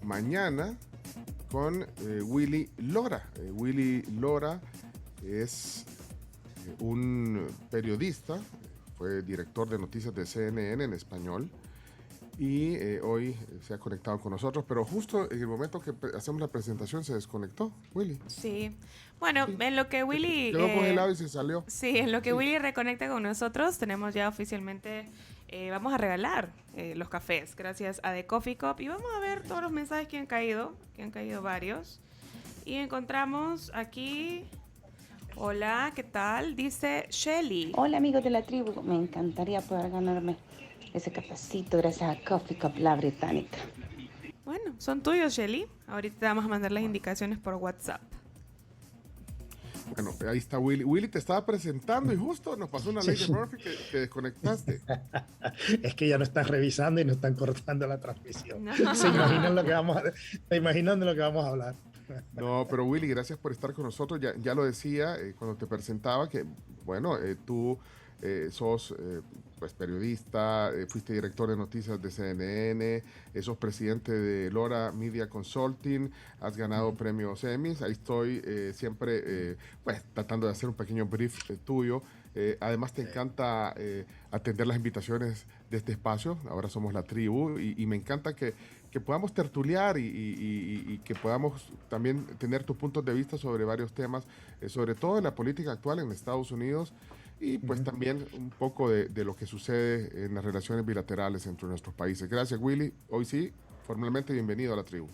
mañana con Willy Lora. Willy Lora es un periodista, fue director de noticias de CNN en español y hoy se ha conectado con nosotros, pero justo en el momento que hacemos la presentación se desconectó, Willy. Sí. Bueno, Sí, en lo que Willy, quedó congelado y se salió. sí, en lo que Sí. Willy reconecta con nosotros, tenemos ya oficialmente, vamos a regalar los cafés, gracias a The Coffee Cup, y vamos a ver todos los mensajes que han caído varios, y encontramos aquí, hola, ¿qué tal? Dice Shelly. Hola amigos de la tribu, me encantaría poder ganarme ese cafecito gracias a Coffee Cup La Británica. Bueno, son tuyos, Shelly. Ahorita te vamos a mandar las indicaciones por WhatsApp. Bueno, ahí está Willy. Willy te estaba presentando y justo nos pasó una ley de Sí. Murphy que te desconectaste. Es que ya no están revisando y no están cortando la transmisión. No. Se imaginan lo que vamos a, se imaginan de lo que vamos a hablar. No, pero Willy, gracias por estar con nosotros. Ya lo decía cuando te presentaba que, bueno, tú sos pues periodista, fuiste director de noticias de CNN, sos presidente de Lora Media Consulting, has ganado premios Emmys. Ahí estoy siempre pues tratando de hacer un pequeño brief tuyo. Además te encanta atender las invitaciones de este espacio. Ahora somos la tribu y me encanta que podamos tertuliar y que podamos también tener tus puntos de vista sobre varios temas, sobre todo en la política actual en Estados Unidos y pues también un poco de lo que sucede en las relaciones bilaterales entre nuestros países. Gracias, Willy. Hoy sí, formalmente bienvenido a la tribu.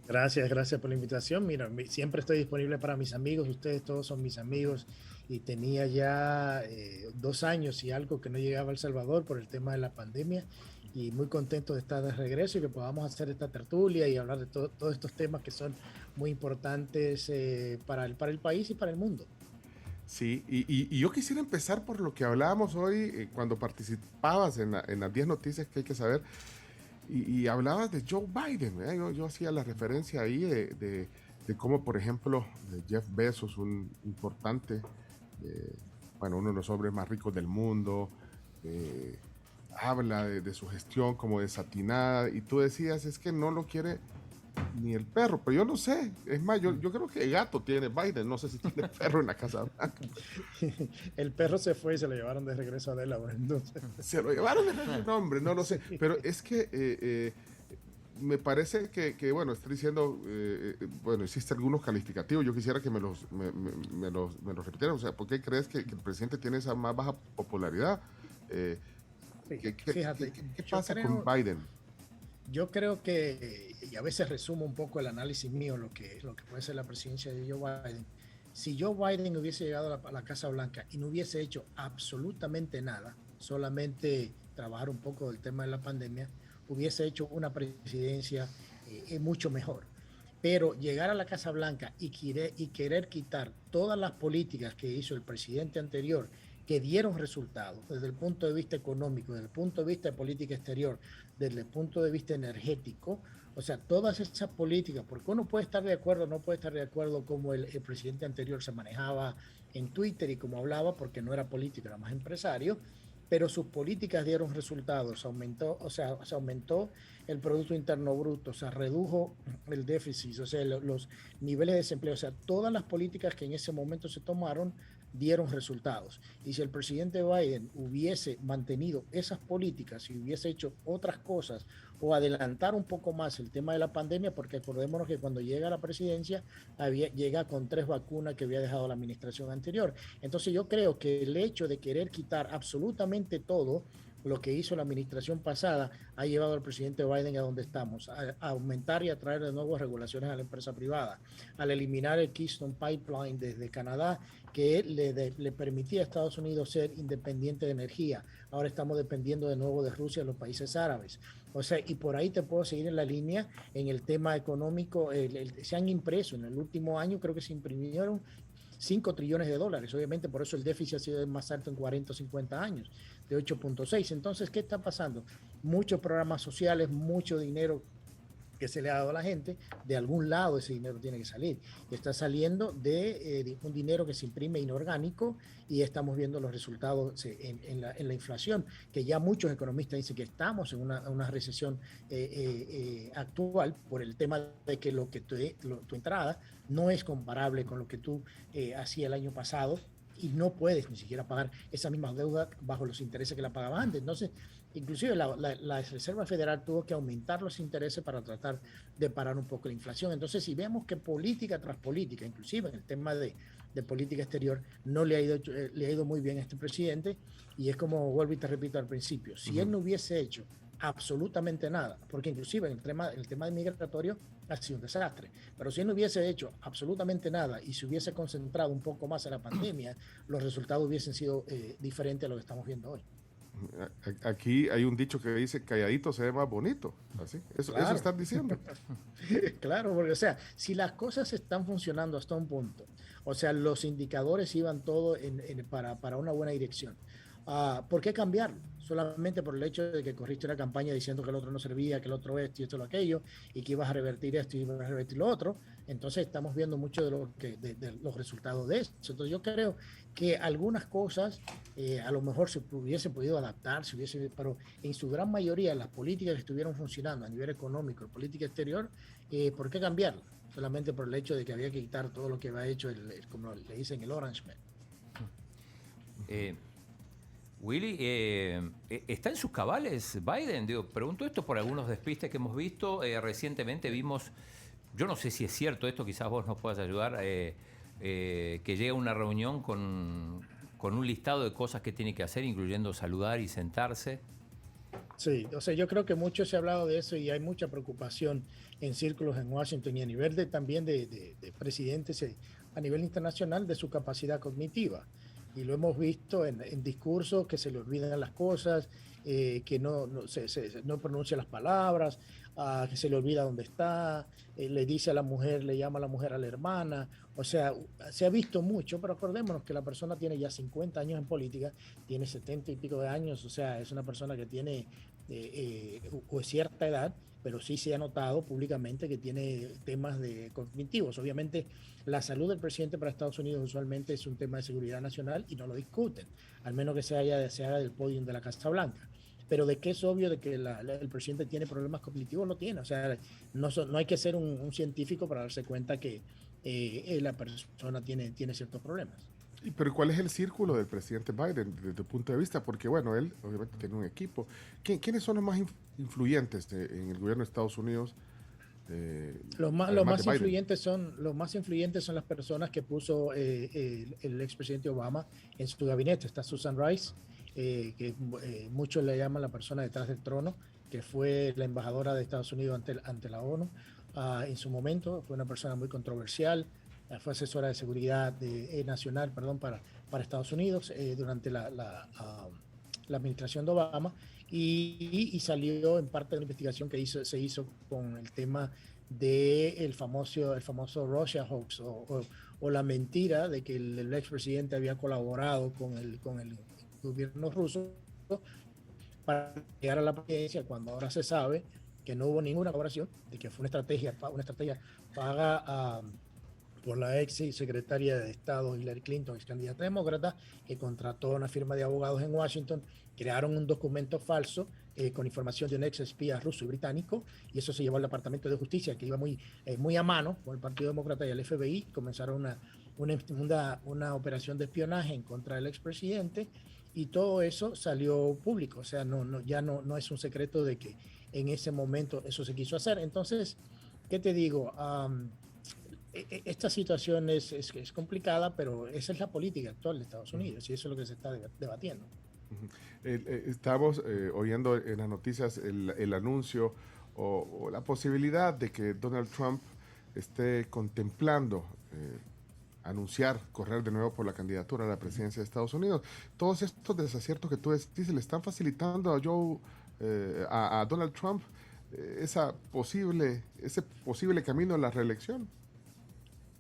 Gracias por la invitación. Mira, siempre estoy disponible para mis amigos. Ustedes todos son mis amigos y tenía ya 2 años y algo que no llegaba a El Salvador por el tema de la pandemia y muy contento de estar de regreso y que podamos hacer esta tertulia y hablar de todos estos temas que son muy importantes para el país y para el mundo. Sí, y yo quisiera empezar por lo que hablábamos hoy cuando participabas en las 10 noticias que hay que saber y hablabas de Joe Biden. Yo hacía la referencia ahí de cómo, por ejemplo, Jeff Bezos, un importante, bueno, uno de los hombres más ricos del mundo, habla de su gestión como desatinada y tú decías, es que no lo quiere ni el perro, pero yo no sé, es más, yo creo que el gato tiene Biden, no sé si tiene perro en la Casa Blanca. El perro se fue y se lo llevaron de regreso a Delaware. Entonces. Se lo llevaron de regreso, no, hombre, no lo sé, pero es que me parece que, bueno, estoy diciendo, bueno, existen algunos calificativos, yo quisiera que me los repitieran, o sea, ¿por qué crees que el presidente tiene esa más baja popularidad? Fíjate, ¿Qué pasa con Biden? Yo creo que, y a veces resumo un poco el análisis mío, lo que puede ser la presidencia de Joe Biden. Si Joe Biden hubiese llegado a la Casa Blanca y no hubiese hecho absolutamente nada, solamente trabajar un poco del tema de la pandemia, hubiese hecho una presidencia mucho mejor. Pero llegar a la Casa Blanca y querer quitar todas las políticas que hizo el presidente anterior, que dieron resultados desde el punto de vista económico, desde el punto de vista de política exterior, desde el punto de vista energético, o sea, todas esas políticas, porque uno puede estar de acuerdo, no puede estar de acuerdo como el presidente anterior se manejaba en Twitter y como hablaba, porque no era político, era más empresario, pero sus políticas dieron resultados, se aumentó el Producto Interno Bruto, o sea, redujo el déficit, o sea, los niveles de desempleo, o sea, todas las políticas que en ese momento se tomaron dieron resultados. Y si el presidente Biden hubiese mantenido esas políticas y hubiese hecho otras cosas o adelantar un poco más el tema de la pandemia, porque acordémonos que cuando llega a la presidencia llega con 3 vacunas que había dejado la administración anterior. Entonces yo creo que el hecho de querer quitar absolutamente todo lo que hizo la administración pasada ha llevado al presidente Biden a donde estamos, a aumentar y a traer de nuevo regulaciones a la empresa privada, al eliminar el Keystone Pipeline desde Canadá, que le permitía a Estados Unidos ser independiente de energía. Ahora estamos dependiendo de nuevo de Rusia y los países árabes. O sea, y por ahí te puedo seguir en la línea en el tema económico. Se han impreso en el último año, creo que se imprimieron 5 trillones de dólares. Obviamente, por eso el déficit ha sido más alto en 40 o 50 años, de 8.6. Entonces, ¿qué está pasando? Muchos programas sociales, mucho dinero que se le ha dado a la gente, de algún lado ese dinero tiene que salir. Y está saliendo de un dinero que se imprime inorgánico y estamos viendo los resultados en la inflación, que ya muchos economistas dicen que estamos en una recesión actual por el tema de que tu entrada no es comparable con lo que tú hacías el año pasado y no puedes ni siquiera pagar esa misma deuda bajo los intereses que la pagabas antes. Entonces, inclusive la Reserva Federal tuvo que aumentar los intereses para tratar de parar un poco la inflación. Entonces, si vemos que política tras política, inclusive en el tema de política exterior, no le ha ido muy bien a este presidente, y es como vuelvo y te repito al principio, si él no hubiese hecho absolutamente nada, porque inclusive el tema de migratorio ha sido un desastre, pero si él no hubiese hecho absolutamente nada y se hubiese concentrado un poco más en la pandemia, los resultados hubiesen sido diferentes a lo que estamos viendo hoy. Aquí hay un dicho que dice, calladito se ve más bonito. ¿Así? Eso están diciendo. Claro, porque, o sea, si las cosas están funcionando hasta un punto, o sea, los indicadores iban todo para una buena dirección. ¿Por qué cambiarlo? Solamente por el hecho de que corriste una campaña diciendo que el otro no servía, que el otro esto y esto lo aquello, y que ibas a revertir esto y ibas a revertir lo otro. Entonces estamos viendo mucho de los resultados de eso. Entonces yo creo que algunas cosas a lo mejor se hubiese podido adaptar, pero en su gran mayoría las políticas que estuvieron funcionando a nivel económico, política exterior, ¿por qué cambiarlas? Solamente por el hecho de que había que quitar todo lo que había hecho, como le dicen, el Orange Man. Willy, ¿está en sus cabales Biden? Pregunto esto por algunos despistes que hemos visto. Recientemente vimos, yo no sé si es cierto esto, quizás vos nos puedas ayudar, que llega a una reunión con un listado de cosas que tiene que hacer, incluyendo saludar y sentarse. Sí, o sea, yo creo que mucho se ha hablado de eso y hay mucha preocupación en círculos en Washington y a nivel también de presidentes a nivel internacional de su capacidad cognitiva. Y lo hemos visto en discursos que se le olvidan las cosas, que no pronuncia las palabras, que se le olvida dónde está, le dice a la mujer, le llama a la mujer a la hermana. O sea, se ha visto mucho, pero acordémonos que la persona tiene ya 50 años en política, tiene 70 y pico de años, o sea, es una persona que tiene cierta edad, pero sí se ha notado públicamente que tiene temas cognitivos. Obviamente, la salud del presidente para Estados Unidos usualmente es un tema de seguridad nacional y no lo discuten, al menos que se haga del podio de la Casa Blanca. Pero de que es obvio de que el presidente tiene problemas cognitivos, lo tiene. O sea, no hay que ser un científico para darse cuenta que la persona tiene ciertos problemas. Pero ¿cuál es el círculo del presidente Biden desde tu punto de vista? Porque, bueno, él obviamente tiene un equipo. ¿Quiénes son los más influyentes en el gobierno de Estados Unidos? Los más influyentes son las personas que puso el expresidente Obama en su gabinete. Está Susan Rice, que muchos le llaman la persona detrás del trono, que fue la embajadora de Estados Unidos ante la ONU. En su momento fue una persona muy controversial. Fue asesora de seguridad nacional para Estados Unidos durante la administración de Obama y salió en parte de una investigación que se hizo con el tema del famoso Russia hoax o la mentira de que el expresidente había colaborado con el gobierno ruso para llegar a la presidencia, cuando ahora se sabe que no hubo ninguna colaboración, de que fue una estrategia paga por la ex secretaria de Estado Hillary Clinton, ex candidata demócrata, que contrató una firma de abogados en Washington, crearon un documento falso con información de un ex espía ruso y británico, y eso se llevó al Departamento de Justicia, que iba muy a mano con el Partido Demócrata y el FBI. Comenzaron una operación de espionaje en contra del expresidente, y todo eso salió público. O sea, ya no es un secreto de que en ese momento eso se quiso hacer. Entonces, ¿qué te digo? Esta situación es complicada, pero esa es la política actual de Estados Unidos y eso es lo que se está debatiendo. Estamos oyendo en las noticias el anuncio o la posibilidad de que Donald Trump esté contemplando anunciar correr de nuevo por la candidatura a la presidencia de Estados Unidos. Todos estos desaciertos que tú dices le están facilitando a Donald Trump ese posible camino a la reelección.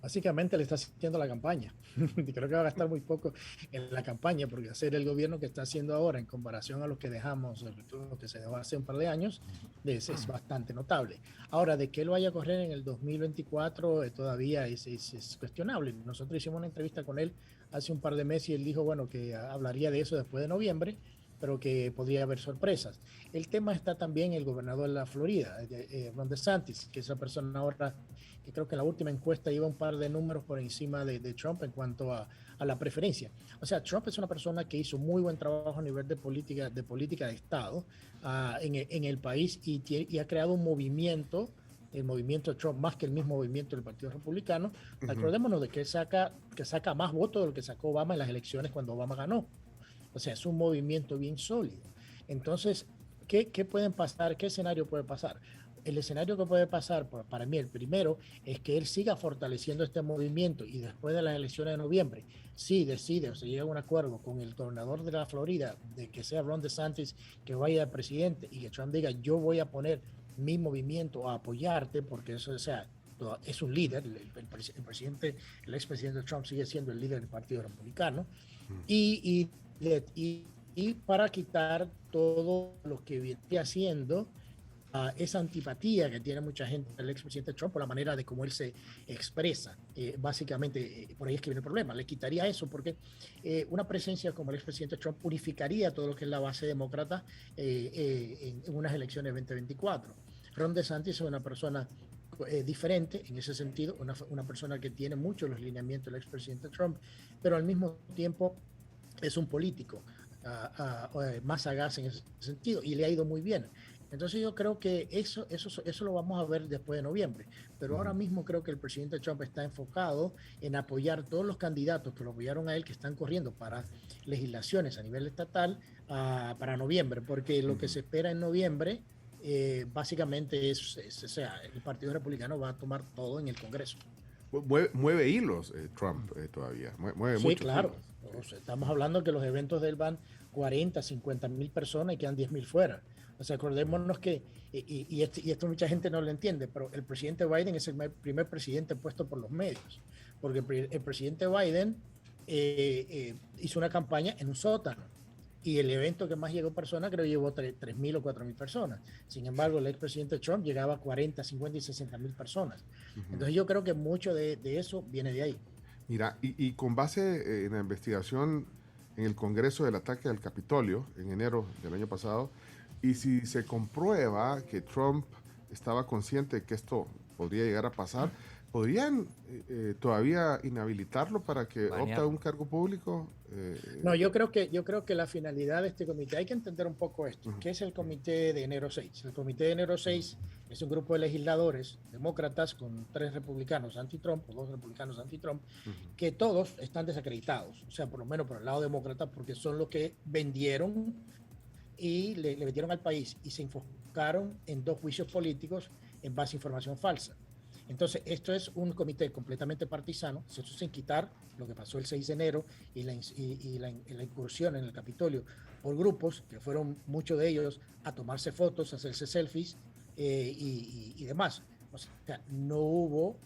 Básicamente le está haciendo la campaña. Y creo que va a gastar muy poco en la campaña, porque hacer el gobierno que está haciendo ahora en comparación a lo que dejamos, lo que se dejó hace un par de años, es bastante notable. Ahora, de que él vaya a correr en el 2024 todavía es cuestionable. Nosotros hicimos una entrevista con él hace un par de meses y él dijo, bueno, que hablaría de eso después de noviembre, pero que podría haber sorpresas. El tema está también el gobernador de la Florida, Ron DeSantis, que es la persona ahora que creo que en la última encuesta iba un par de números por encima de Trump en cuanto a la preferencia. O sea, Trump es una persona que hizo muy buen trabajo a nivel de política de Estado en el país y ha creado un movimiento, el movimiento de Trump, más que el mismo movimiento del Partido Republicano. Acordémonos de que saca más votos de lo que sacó Obama en las elecciones cuando Obama ganó. O sea, es un movimiento bien sólido. Entonces, ¿qué pueden pasar? ¿Qué escenario puede pasar? El escenario que puede pasar, para mí, el primero, es que él siga fortaleciendo este movimiento y después de las elecciones de noviembre, si decide o se llega a un acuerdo con el gobernador de la Florida de que sea Ron DeSantis que vaya al presidente y que Trump diga, yo voy a poner mi movimiento a apoyarte, porque eso, o sea, es un líder, presidente, el expresidente Trump sigue siendo el líder del Partido Republicano, y, y para quitar todo lo que viene haciendo esa antipatía que tiene mucha gente del expresidente Trump por la manera de cómo él se expresa. Básicamente, por ahí es que viene el problema. Le quitaría eso porque una presencia como el expresidente Trump purificaría todo lo que es la base demócrata en unas elecciones 2024. Ron DeSantis es una persona diferente en ese sentido, una persona que tiene mucho los lineamientos del expresidente Trump, pero al mismo tiempo es un político más sagaz en ese sentido y le ha ido muy bien. Entonces yo creo que eso lo vamos a ver después de noviembre. Pero ahora mismo creo que el presidente Trump está enfocado en apoyar todos los candidatos que lo apoyaron a él, que están corriendo para legislaciones a nivel estatal para noviembre, porque lo que se espera en noviembre básicamente o sea, el Partido Republicano va a tomar todo en el Congreso. Mueve hilos Trump todavía, mueve Sí, muchos claro. hilos. O sea, estamos hablando que los eventos de él van 40, 50 mil personas y quedan 10 mil fuera. O sea, acordémonos que, y esto mucha gente no lo entiende, pero el presidente Biden es el primer presidente puesto por los medios, porque el presidente Biden hizo una campaña en un sótano y el evento que más llegó personas creo que llevó 3.000 o 4.000 personas. Sin embargo, el expresidente Trump llegaba a 40, 50 y 60 mil personas. Entonces yo creo que mucho de eso viene de ahí. Mira, y con base en la investigación en el Congreso del ataque al Capitolio en enero del año pasado, y si se comprueba que Trump estaba consciente de que esto podría llegar a pasar, ¿podrían todavía inhabilitarlo para que opte a un cargo público? No, yo creo que la finalidad de este comité, hay que entender un poco esto. ¿Qué es el comité de enero 6? El comité de enero 6 es un grupo de legisladores demócratas con 3 republicanos anti-Trump o 2 republicanos anti-Trump, que todos están desacreditados, o sea, por lo menos por el lado demócrata, porque son los que vendieron y le metieron al país y se enfocaron en 2 juicios políticos en base a información falsa. Entonces, esto es un comité completamente partisano, eso sin quitar lo que pasó el 6 de enero y la incursión en el Capitolio por grupos, que fueron muchos de ellos a tomarse fotos, a hacerse selfies y demás. O sea, no hubo,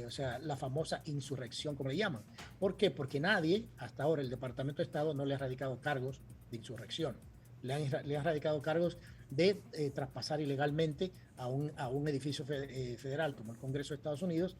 o sea, la famosa insurrección, como le llaman. ¿Por qué? Porque nadie, hasta ahora, el Departamento de Estado no le ha radicado cargos de insurrección. Le han radicado cargos de traspasar ilegalmente a un edificio federal como el Congreso de Estados Unidos,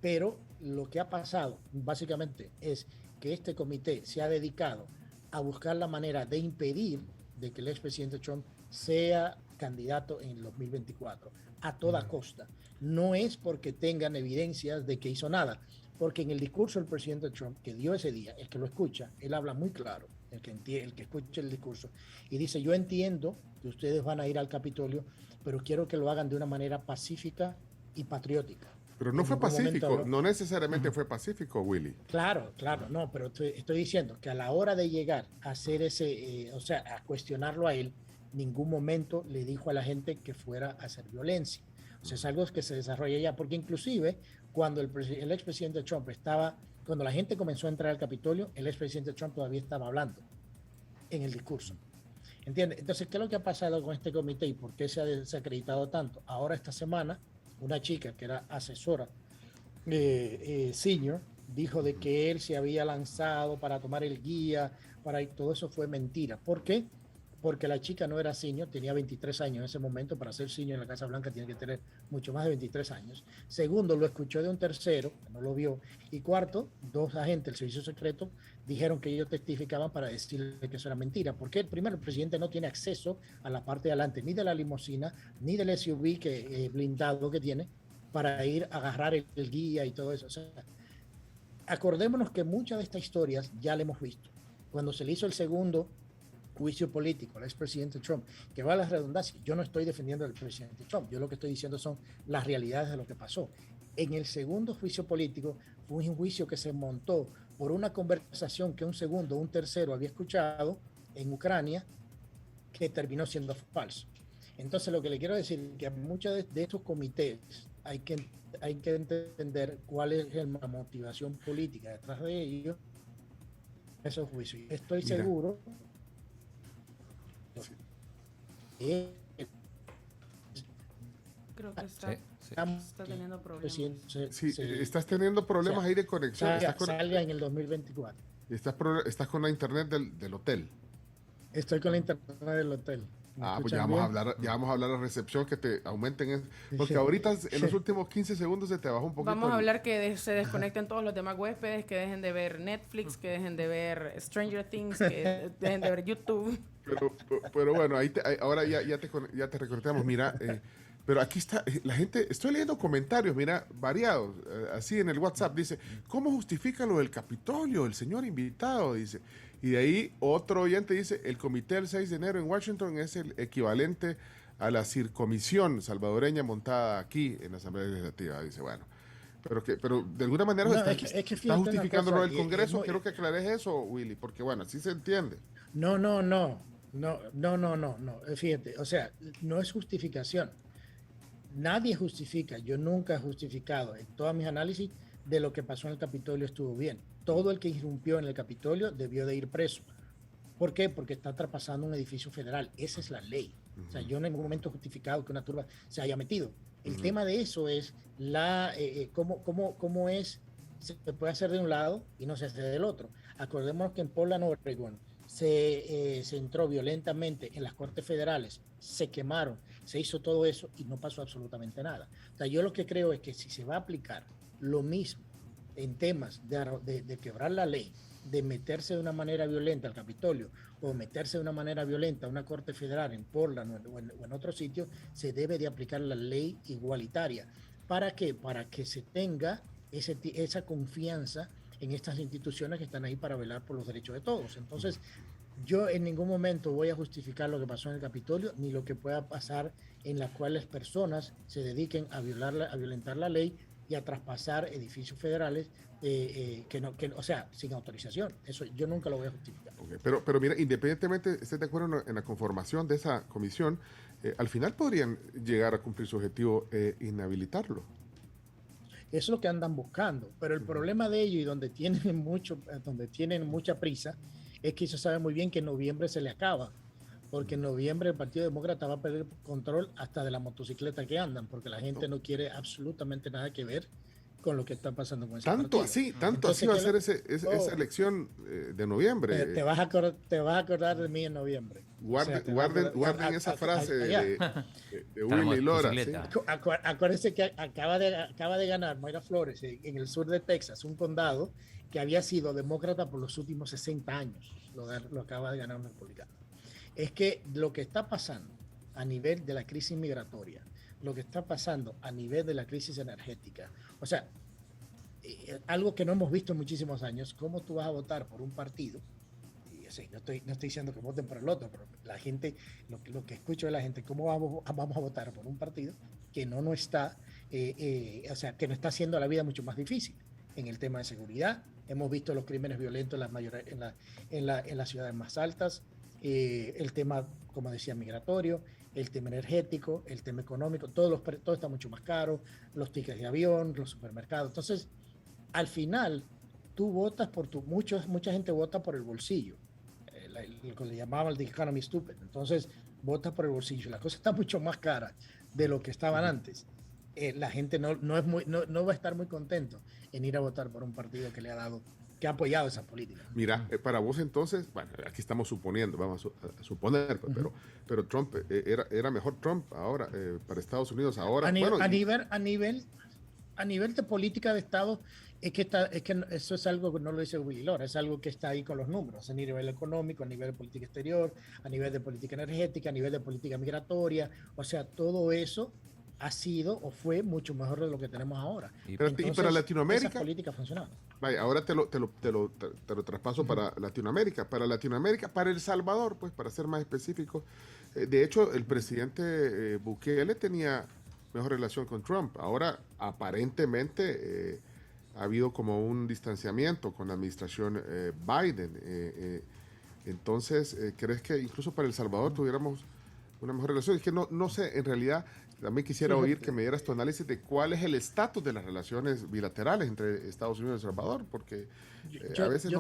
pero lo que ha pasado básicamente es que este comité se ha dedicado a buscar la manera de impedir de que el expresidente Trump sea candidato en el 2024 a toda costa. No es porque tengan evidencias de que hizo nada, porque en el discurso del presidente Trump que dio ese día, el que lo escucha, él habla muy claro, el que escucha el discurso, y dice, yo entiendo que ustedes van a ir al Capitolio, pero quiero que lo hagan de una manera pacífica y patriótica. Pero no fue pacífico, no necesariamente fue pacífico, Willy. Claro, no, pero estoy diciendo que a la hora de llegar a hacer ese, o sea, a cuestionarlo a él, ningún momento le dijo a la gente que fuera a hacer violencia. O sea, es algo que se desarrolla ya, porque inclusive cuando el expresidente Trump cuando la gente comenzó a entrar al Capitolio, el expresidente Trump todavía estaba hablando en el discurso. ¿Entiendes? Entonces, ¿qué es lo que ha pasado con este comité y por qué se ha desacreditado tanto? Ahora esta semana, una chica que era asesora Senior dijo de que él se había lanzado para tomar el guía, y todo eso fue mentira. ¿Por qué? Porque la chica no era senior, tenía 23 años en ese momento. Para ser senior en la Casa Blanca tiene que tener mucho más de 23 años. Segundo, lo escuchó de un tercero, que no lo vio. Y cuarto, dos agentes del servicio secreto dijeron que ellos testificaban para decirle que eso era mentira. Porque primero, el presidente no tiene acceso a la parte de adelante, ni de la limusina, ni del SUV blindado que tiene, para ir a agarrar el guía y todo eso. O sea, acordémonos que muchas de estas historias ya la hemos visto. Cuando se le hizo el segundo juicio político al expresidente Trump, que va a la redundancia, yo no estoy defendiendo al presidente Trump, yo lo que estoy diciendo son las realidades de lo que pasó. En el segundo juicio político fue un juicio que se montó por una conversación que un segundo, un tercero había escuchado en Ucrania, que terminó siendo falso. Entonces, lo que le quiero decir es que muchos de estos comités hay que entender cuál es la motivación política detrás de ellos, esos juicios. Estoy seguro que Creo que está teniendo problemas. Estás teniendo problemas ahí de conexión. Salga en el 2024. Estás con la internet del hotel. Estoy con la internet del hotel. Pues ya vamos a hablar a recepción que te aumenten porque ahorita en los últimos 15 segundos se te bajó un poquito. Vamos a hablar que se desconecten todos los demás huéspedes, que dejen de ver Netflix, que dejen de ver Stranger Things, que dejen de ver YouTube. Pero bueno, ahora ya te reconectamos. Mira, pero aquí está la gente, estoy leyendo comentarios, mira, variados, así en el WhatsApp, dice, ¿cómo justifica lo del Capitolio, el señor invitado? Dice, y de ahí otro oyente dice, el comité del 6 de enero en Washington es el equivalente a la circomisión salvadoreña montada aquí en la Asamblea Legislativa. Dice, bueno, pero de alguna manera está justificando lo del Congreso. Quiero que aclares eso, Willy, porque bueno, así se entiende. No. Fíjate, o sea, no es justificación. Nadie justifica, yo nunca he justificado en todos mis análisis de lo que pasó en el Capitolio estuvo bien. Todo el que irrumpió en el Capitolio debió de ir preso. ¿Por qué? Porque está traspasando un edificio federal. Esa es la ley. O sea, yo en ningún momento he justificado que una turba se haya metido. El tema de eso es cómo se puede hacer de un lado y no se hace del otro. Acordémonos que en Portland, Oregon, se entró violentamente en las cortes federales, se quemaron, se hizo todo eso y no pasó absolutamente nada. O sea, yo lo que creo es que si se va a aplicar lo mismo en temas de quebrar la ley, de meterse de una manera violenta al Capitolio o meterse de una manera violenta a una corte federal en Portland o en otro sitio, se debe de aplicar la ley igualitaria. ¿Para qué? Para que se tenga esa confianza en estas instituciones que están ahí para velar por los derechos de todos. Entonces, yo en ningún momento voy a justificar lo que pasó en el Capitolio, ni lo que pueda pasar en las cuales personas se dediquen a violentar la ley y a traspasar edificios federales o sea, sin autorización. Eso yo nunca lo voy a justificar. Okay, pero mira, independientemente estés de acuerdo en la conformación de esa comisión, al final podrían llegar a cumplir su objetivo inhabilitarlo. Eso es lo que andan buscando, pero el problema de ellos y donde tienen mucha prisa es que ellos saben muy bien que en noviembre se le acaba, porque en noviembre el Partido Demócrata va a perder control hasta de la motocicleta que andan, porque la gente no quiere absolutamente nada que ver con lo que está pasando con ese partido. Tanto así va a ser esa elección de noviembre. Te vas a acordar de mí en noviembre. Guarden esa frase de Willy Lora. ¿Sí? Acuérdense que acaba de ganar Mayra Flores en el sur de Texas, un condado que había sido demócrata por los últimos 60 años. Lo acaba de ganar un republicano. Es que lo que está pasando a nivel de la crisis migratoria, lo que está pasando a nivel de la crisis energética, o sea, algo que no hemos visto en muchísimos años, cómo tú vas a votar por un partido, y así, no estoy diciendo que voten por el otro, pero la gente, lo que escucho de la gente, cómo vamos a votar por un partido que no está, o sea, que no está haciendo la vida mucho más difícil en el tema de seguridad. Hemos visto los crímenes violentos en las ciudades más altas, el tema, como decía, migratorio, el tema energético, el tema económico, todo está mucho más caro, los tickets de avión, los supermercados. Entonces, al final, tú votas mucha gente vota por el bolsillo, lo que le llamaban el economy stupid. Entonces, votas por el bolsillo. La cosa está mucho más cara de lo que estaban antes. la gente no va a estar muy contento en ir a votar por un partido que le ha dado, que ha apoyado esa política. Mira, para vos entonces, bueno, aquí estamos suponiendo, vamos a suponer, pues, pero Trump, era mejor Trump ahora, para Estados Unidos ahora. A nivel de política de Estado, es que eso es algo que no lo dice Willy Lora, es algo que está ahí con los números, a nivel económico, a nivel de política exterior, a nivel de política energética, a nivel de política migratoria, o sea, todo eso ha sido o fue mucho mejor de lo que tenemos ahora. Y para Latinoamérica, esa política ha funcionado. Vaya, ahora te lo traspaso para Latinoamérica. Para Latinoamérica, para El Salvador, pues para ser más específico. De hecho, el presidente Bukele tenía mejor relación con Trump. Ahora, aparentemente, ha habido como un distanciamiento con la administración Biden. Entonces, ¿crees que incluso para El Salvador tuviéramos una mejor relación? Es que no sé, en realidad, también quisiera oír que me dieras tu análisis de cuál es el estatus de las relaciones bilaterales entre Estados Unidos y El Salvador, porque a veces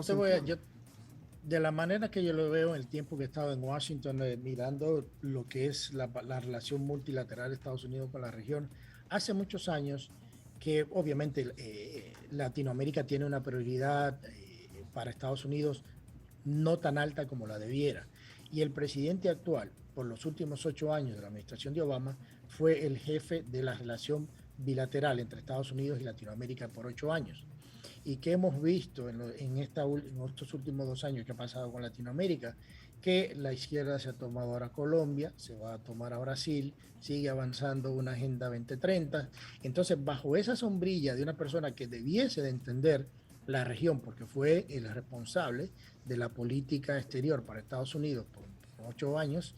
de la manera que yo lo veo en el tiempo que he estado en Washington, mirando lo que es la relación multilateral de Estados Unidos con la región, hace muchos años que obviamente Latinoamérica tiene una prioridad para Estados Unidos no tan alta como la debiera. Y el presidente actual, por los últimos 8 años de la administración de Obama, fue el jefe de la relación bilateral entre Estados Unidos y Latinoamérica por 8 años. ¿Y qué hemos visto en estos últimos 2 años que ha pasado con Latinoamérica? Que la izquierda se ha tomado ahora a Colombia, se va a tomar a Brasil, sigue avanzando una Agenda 2030. Entonces, bajo esa sombrilla de una persona que debiese de entender la región, porque fue el responsable de la política exterior para Estados Unidos por 8 años,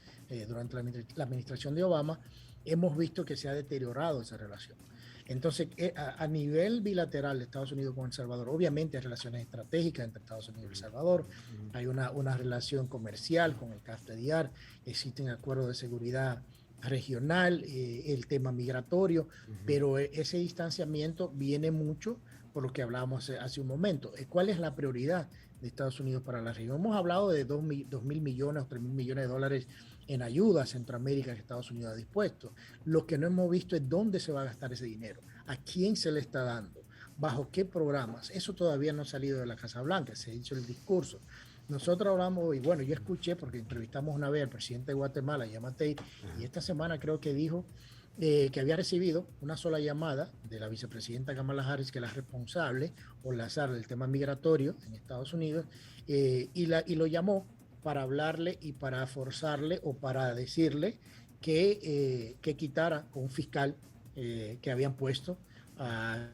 durante la administración de Obama, hemos visto que se ha deteriorado esa relación. Entonces, a nivel bilateral de Estados Unidos con El Salvador, obviamente hay relaciones estratégicas entre Estados Unidos y El Salvador, hay una relación comercial con el CAFTA-DIAR, existen acuerdos de seguridad regional, el tema migratorio, pero ese distanciamiento viene mucho por lo que hablábamos hace un momento. ¿Cuál es la prioridad de Estados Unidos para la región? Hemos hablado de 2.000 millones o 3.000 millones de dólares en ayuda a Centroamérica que Estados Unidos ha dispuesto. Lo que no hemos visto es dónde se va a gastar ese dinero, a quién se le está dando, bajo qué programas. Eso todavía no ha salido de la Casa Blanca, se ha hecho el discurso. Nosotros hablamos, y bueno, yo escuché, porque entrevistamos una vez al presidente de Guatemala, Yamatei, y esta semana creo que dijo que había recibido una sola llamada de la vicepresidenta Kamala Harris, que es la responsable o la SAR del tema migratorio en Estados Unidos, y lo llamó para hablarle y para forzarle o para decirle que quitara con un fiscal que habían puesto a...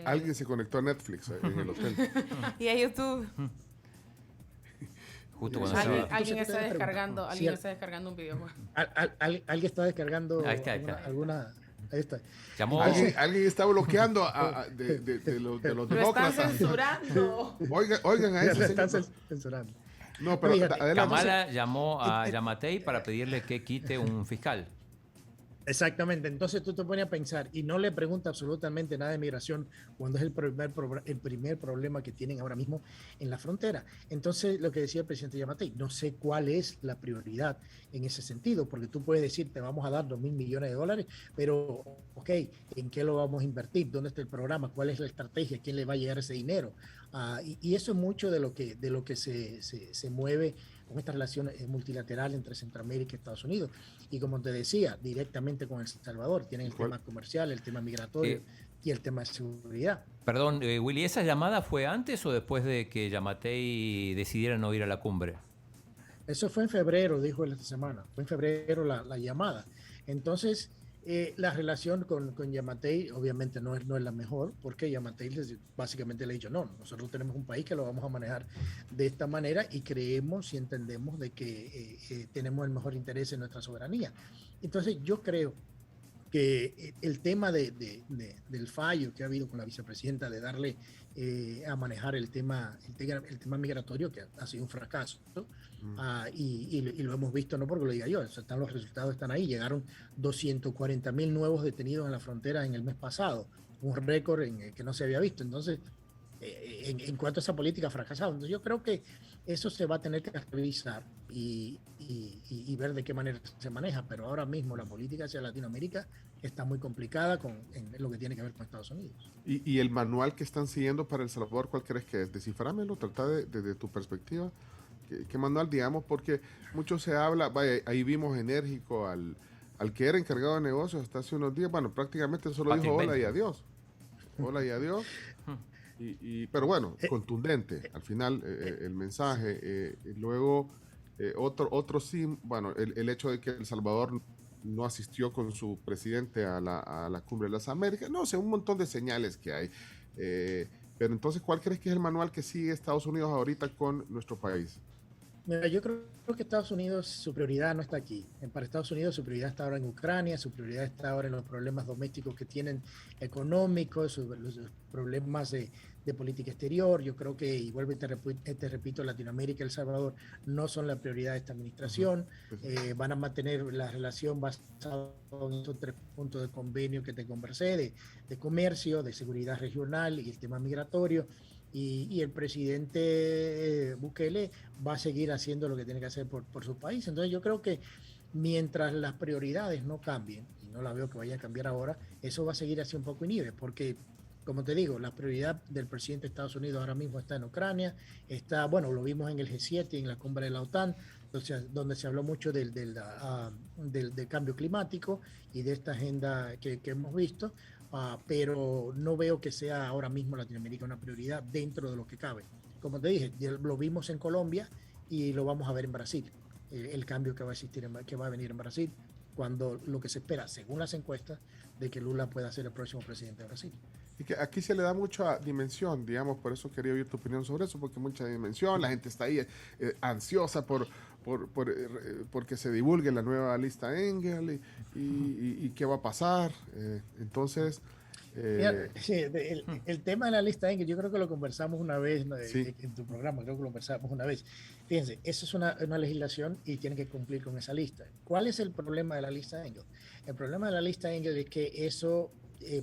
Alguien se conectó a Netflix en el hotel. Y a YouTube. Justo cuando alguien está descargando, un videojuego. Alguien está descargando ahí está. alguna... Ahí está. Alguien está bloqueando de los demócratas. Lo están censurando. Oigan a eso. Están censurando. No, pero Kamala llamó a Yamatei para pedirle que quite un fiscal. Exactamente, entonces tú te pones a pensar y no le pregunta absolutamente nada de migración cuando es el primer problema que tienen ahora mismo en la frontera. Entonces, lo que decía el presidente Yamatei, no sé cuál es la prioridad en ese sentido, porque tú puedes decir, te vamos a dar 2.000 millones de dólares, pero, ok, ¿en qué lo vamos a invertir? ¿Dónde está el programa? ¿Cuál es la estrategia? ¿Quién le va a llegar ese dinero? Y eso es mucho de lo que se mueve con esta relación multilateral entre Centroamérica y Estados Unidos. Y como te decía, directamente con El Salvador, tienen el tema comercial, el tema migratorio y el tema de seguridad. Perdón, Willy, ¿esa llamada fue antes o después de que Yamatei decidiera no ir a la cumbre? Eso fue en febrero, dijo él esta semana. Fue en febrero la llamada. Entonces, la relación con Yamatei obviamente no es la mejor, porque Yamatei básicamente le ha dicho, no, nosotros tenemos un país que lo vamos a manejar de esta manera y creemos y entendemos de que tenemos el mejor interés en nuestra soberanía. Entonces yo creo que el tema del fallo que ha habido con la vicepresidenta de darle a manejar el tema migratorio, que ha sido un fracaso, ¿no? Y lo hemos visto, no porque lo diga yo, los resultados están ahí. Llegaron 240.000 nuevos detenidos en la frontera en el mes pasado, un récord que no se había visto. Entonces, en cuanto a esa política fracasada, entonces yo creo que eso se va a tener que revisar y ver de qué manera se maneja. Pero ahora mismo la política hacia Latinoamérica está muy complicada en lo que tiene que ver con Estados Unidos. Y el manual que están siguiendo para El Salvador, ¿cuál crees que es? Descifrámelo, trata desde tu perspectiva. ¿Qué manual, digamos? Porque mucho se habla, vaya, ahí vimos enérgico al que era encargado de negocios hasta hace unos días, bueno, prácticamente solo dijo hola y adiós. Hola y adiós. Pero bueno, contundente al final el mensaje. Luego, otro sí, bueno, el hecho de que El Salvador no asistió con su presidente a la Cumbre de las Américas, no sé, un montón de señales que hay. Pero entonces, ¿cuál crees que es el manual que sigue Estados Unidos ahorita con nuestro país? Mira, yo creo que Estados Unidos, su prioridad no está aquí. Para Estados Unidos, su prioridad está ahora en Ucrania, su prioridad está ahora en los problemas domésticos que tienen económicos, los problemas de política exterior. Yo creo que, y vuelvo y te repito, Latinoamérica y El Salvador no son la prioridad de esta administración. Van a mantener la relación basada en esos 3 puntos de convenio que te conversé, de comercio, de seguridad regional y el tema migratorio. Y el presidente Bukele va a seguir haciendo lo que tiene que hacer por su país. Entonces yo creo que mientras las prioridades no cambien, y no la veo que vaya a cambiar ahora, eso va a seguir así un poco inhibe, porque como te digo, la prioridad del presidente de Estados Unidos ahora mismo está en Ucrania, bueno, lo vimos en el G7 y en la cumbre de la OTAN, donde se habló mucho del cambio climático y de esta agenda que hemos visto. Pero no veo que sea ahora mismo Latinoamérica una prioridad dentro de lo que cabe. Como te dije, lo vimos en Colombia y lo vamos a ver en Brasil. El cambio que va a existir, que va a venir en Brasil, cuando lo que se espera, según las encuestas, de que Lula pueda ser el próximo presidente de Brasil. Y que aquí se le da mucha dimensión, digamos, por eso quería oír tu opinión sobre eso, porque mucha dimensión, la gente está ahí ansiosa porque se divulgue la nueva lista Engel y qué va a pasar. Entonces... Mira, sí, el tema de la lista Engel, yo creo que lo conversamos una vez, ¿no? Sí. En tu programa, creo que lo conversamos una vez. Fíjense, eso es una legislación y tienen que cumplir con esa lista. ¿Cuál es el problema de la lista Engel? El problema de la lista Engel es que eso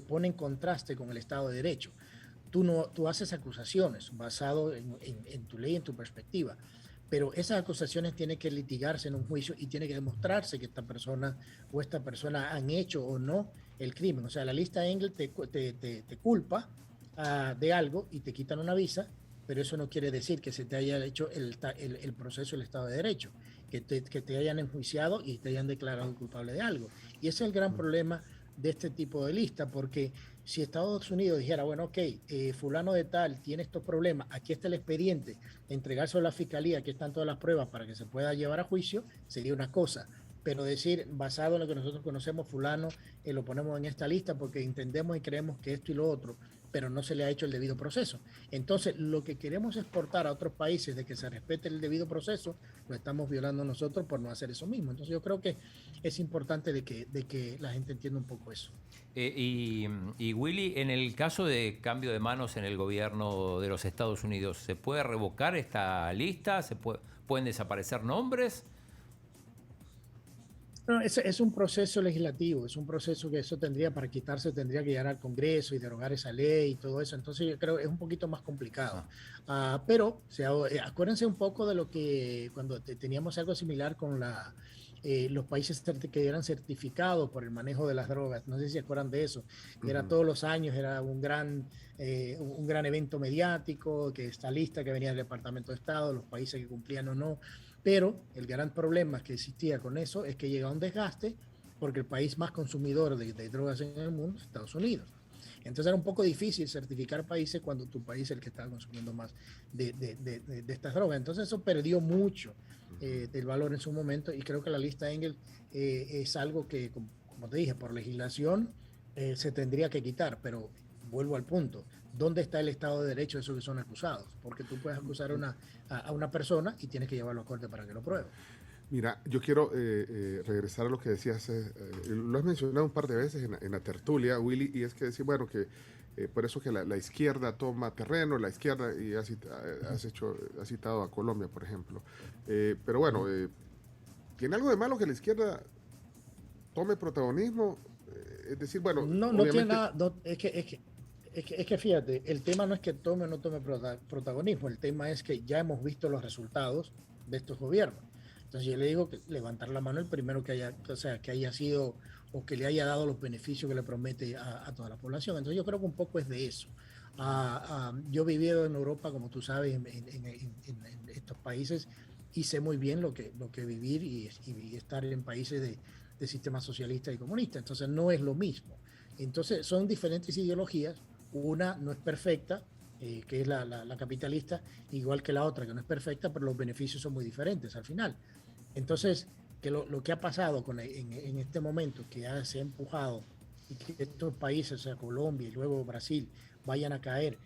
pone en contraste con el Estado de Derecho. Tú haces acusaciones basado en tu ley, en tu perspectiva, pero esas acusaciones tienen que litigarse en un juicio y tiene que demostrarse que esta persona han hecho o no el crimen. O sea, la lista Engel te culpa de algo y te quitan una visa, pero eso no quiere decir que se te haya hecho el proceso del Estado de Derecho, que te hayan enjuiciado y te hayan declarado culpable de algo. Y ese es el gran problema de este tipo de lista, porque si Estados Unidos dijera, bueno, ok, fulano de tal tiene estos problemas, aquí está el expediente, entregárselo a la fiscalía, aquí están todas las pruebas para que se pueda llevar a juicio, sería una cosa. Pero decir, basado en lo que nosotros conocemos, fulano, lo ponemos en esta lista porque entendemos y creemos que esto y lo otro, pero no se le ha hecho el debido proceso. Entonces, lo que queremos exportar a otros países de que se respete el debido proceso, lo estamos violando nosotros por no hacer eso mismo. Entonces, yo creo que es importante de que la gente entienda un poco eso. Y Willy, en el caso de cambio de manos en el gobierno de los Estados Unidos, ¿se puede revocar esta lista? ¿Pueden desaparecer nombres? No, es un proceso legislativo, es un proceso que eso para quitarse tendría que llegar al Congreso y derogar esa ley y todo eso. Entonces yo creo que es un poquito más complicado. Pero acuérdense un poco de lo que cuando teníamos algo similar con los países que eran certificados por el manejo de las drogas. No sé si se acuerdan de eso. Era todos los años, era un gran evento mediático, que esta lista que venía del Departamento de Estado, los países que cumplían o no. Pero el gran problema que existía con eso es que llegaba un desgaste porque el país más consumidor de drogas en el mundo es Estados Unidos. Entonces era un poco difícil certificar países cuando tu país es el que estaba consumiendo más de estas drogas. Entonces eso perdió mucho del valor en su momento y creo que la lista Engel es algo que, como te dije, por legislación se tendría que quitar, pero vuelvo al punto. ¿Dónde está el Estado de Derecho de esos que son acusados? Porque tú puedes acusar a una persona y tienes que llevarlo a corte para que lo pruebe. Mira, yo quiero regresar a lo que decías, lo has mencionado un par de veces en la tertulia, Willy, y es que decir, bueno, que por eso que la izquierda toma terreno, la izquierda, y has citado a Colombia, por ejemplo. Pero bueno, ¿tiene algo de malo que la izquierda tome protagonismo? Es decir, bueno... No tiene nada, es que fíjate, el tema no es que tome o no tome protagonismo, el tema es que ya hemos visto los resultados de estos gobiernos. Entonces yo le digo que levantar la mano el primero que haya, o sea, que haya sido o que le haya dado los beneficios que le promete a toda la población. Entonces yo creo que un poco es de eso. Yo he vivido en Europa, como tú sabes, en estos países y sé muy bien lo que vivir y estar en países de sistema socialista y comunista. Entonces no es lo mismo. Entonces son diferentes ideologías. Una no es perfecta, que es la capitalista, igual que la otra, que no es perfecta, pero los beneficios son muy diferentes al final. Entonces, que lo que ha pasado en este momento, que se ha empujado y que estos países, o sea, Colombia y luego Brasil, vayan a caer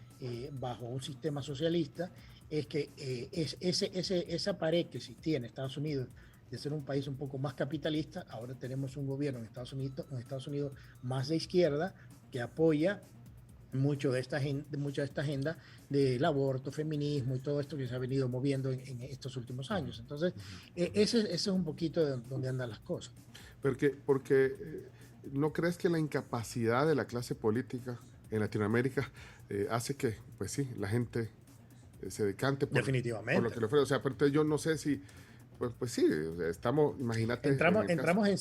bajo un sistema socialista, es que esa pared que existía en Estados Unidos de ser un país un poco más capitalista, ahora tenemos un gobierno en Estados Unidos más de izquierda que apoya mucho de esta agenda del aborto, feminismo y todo esto que se ha venido moviendo en estos últimos años. Entonces, ese es un poquito de donde andan las cosas. Porque ¿no crees que la incapacidad de la clase política en Latinoamérica hace que, pues sí, la gente se decante Definitivamente. por lo que le ofrece? O sea, pero yo no sé si, pues sí, o sea, estamos, imagínate. Entramos en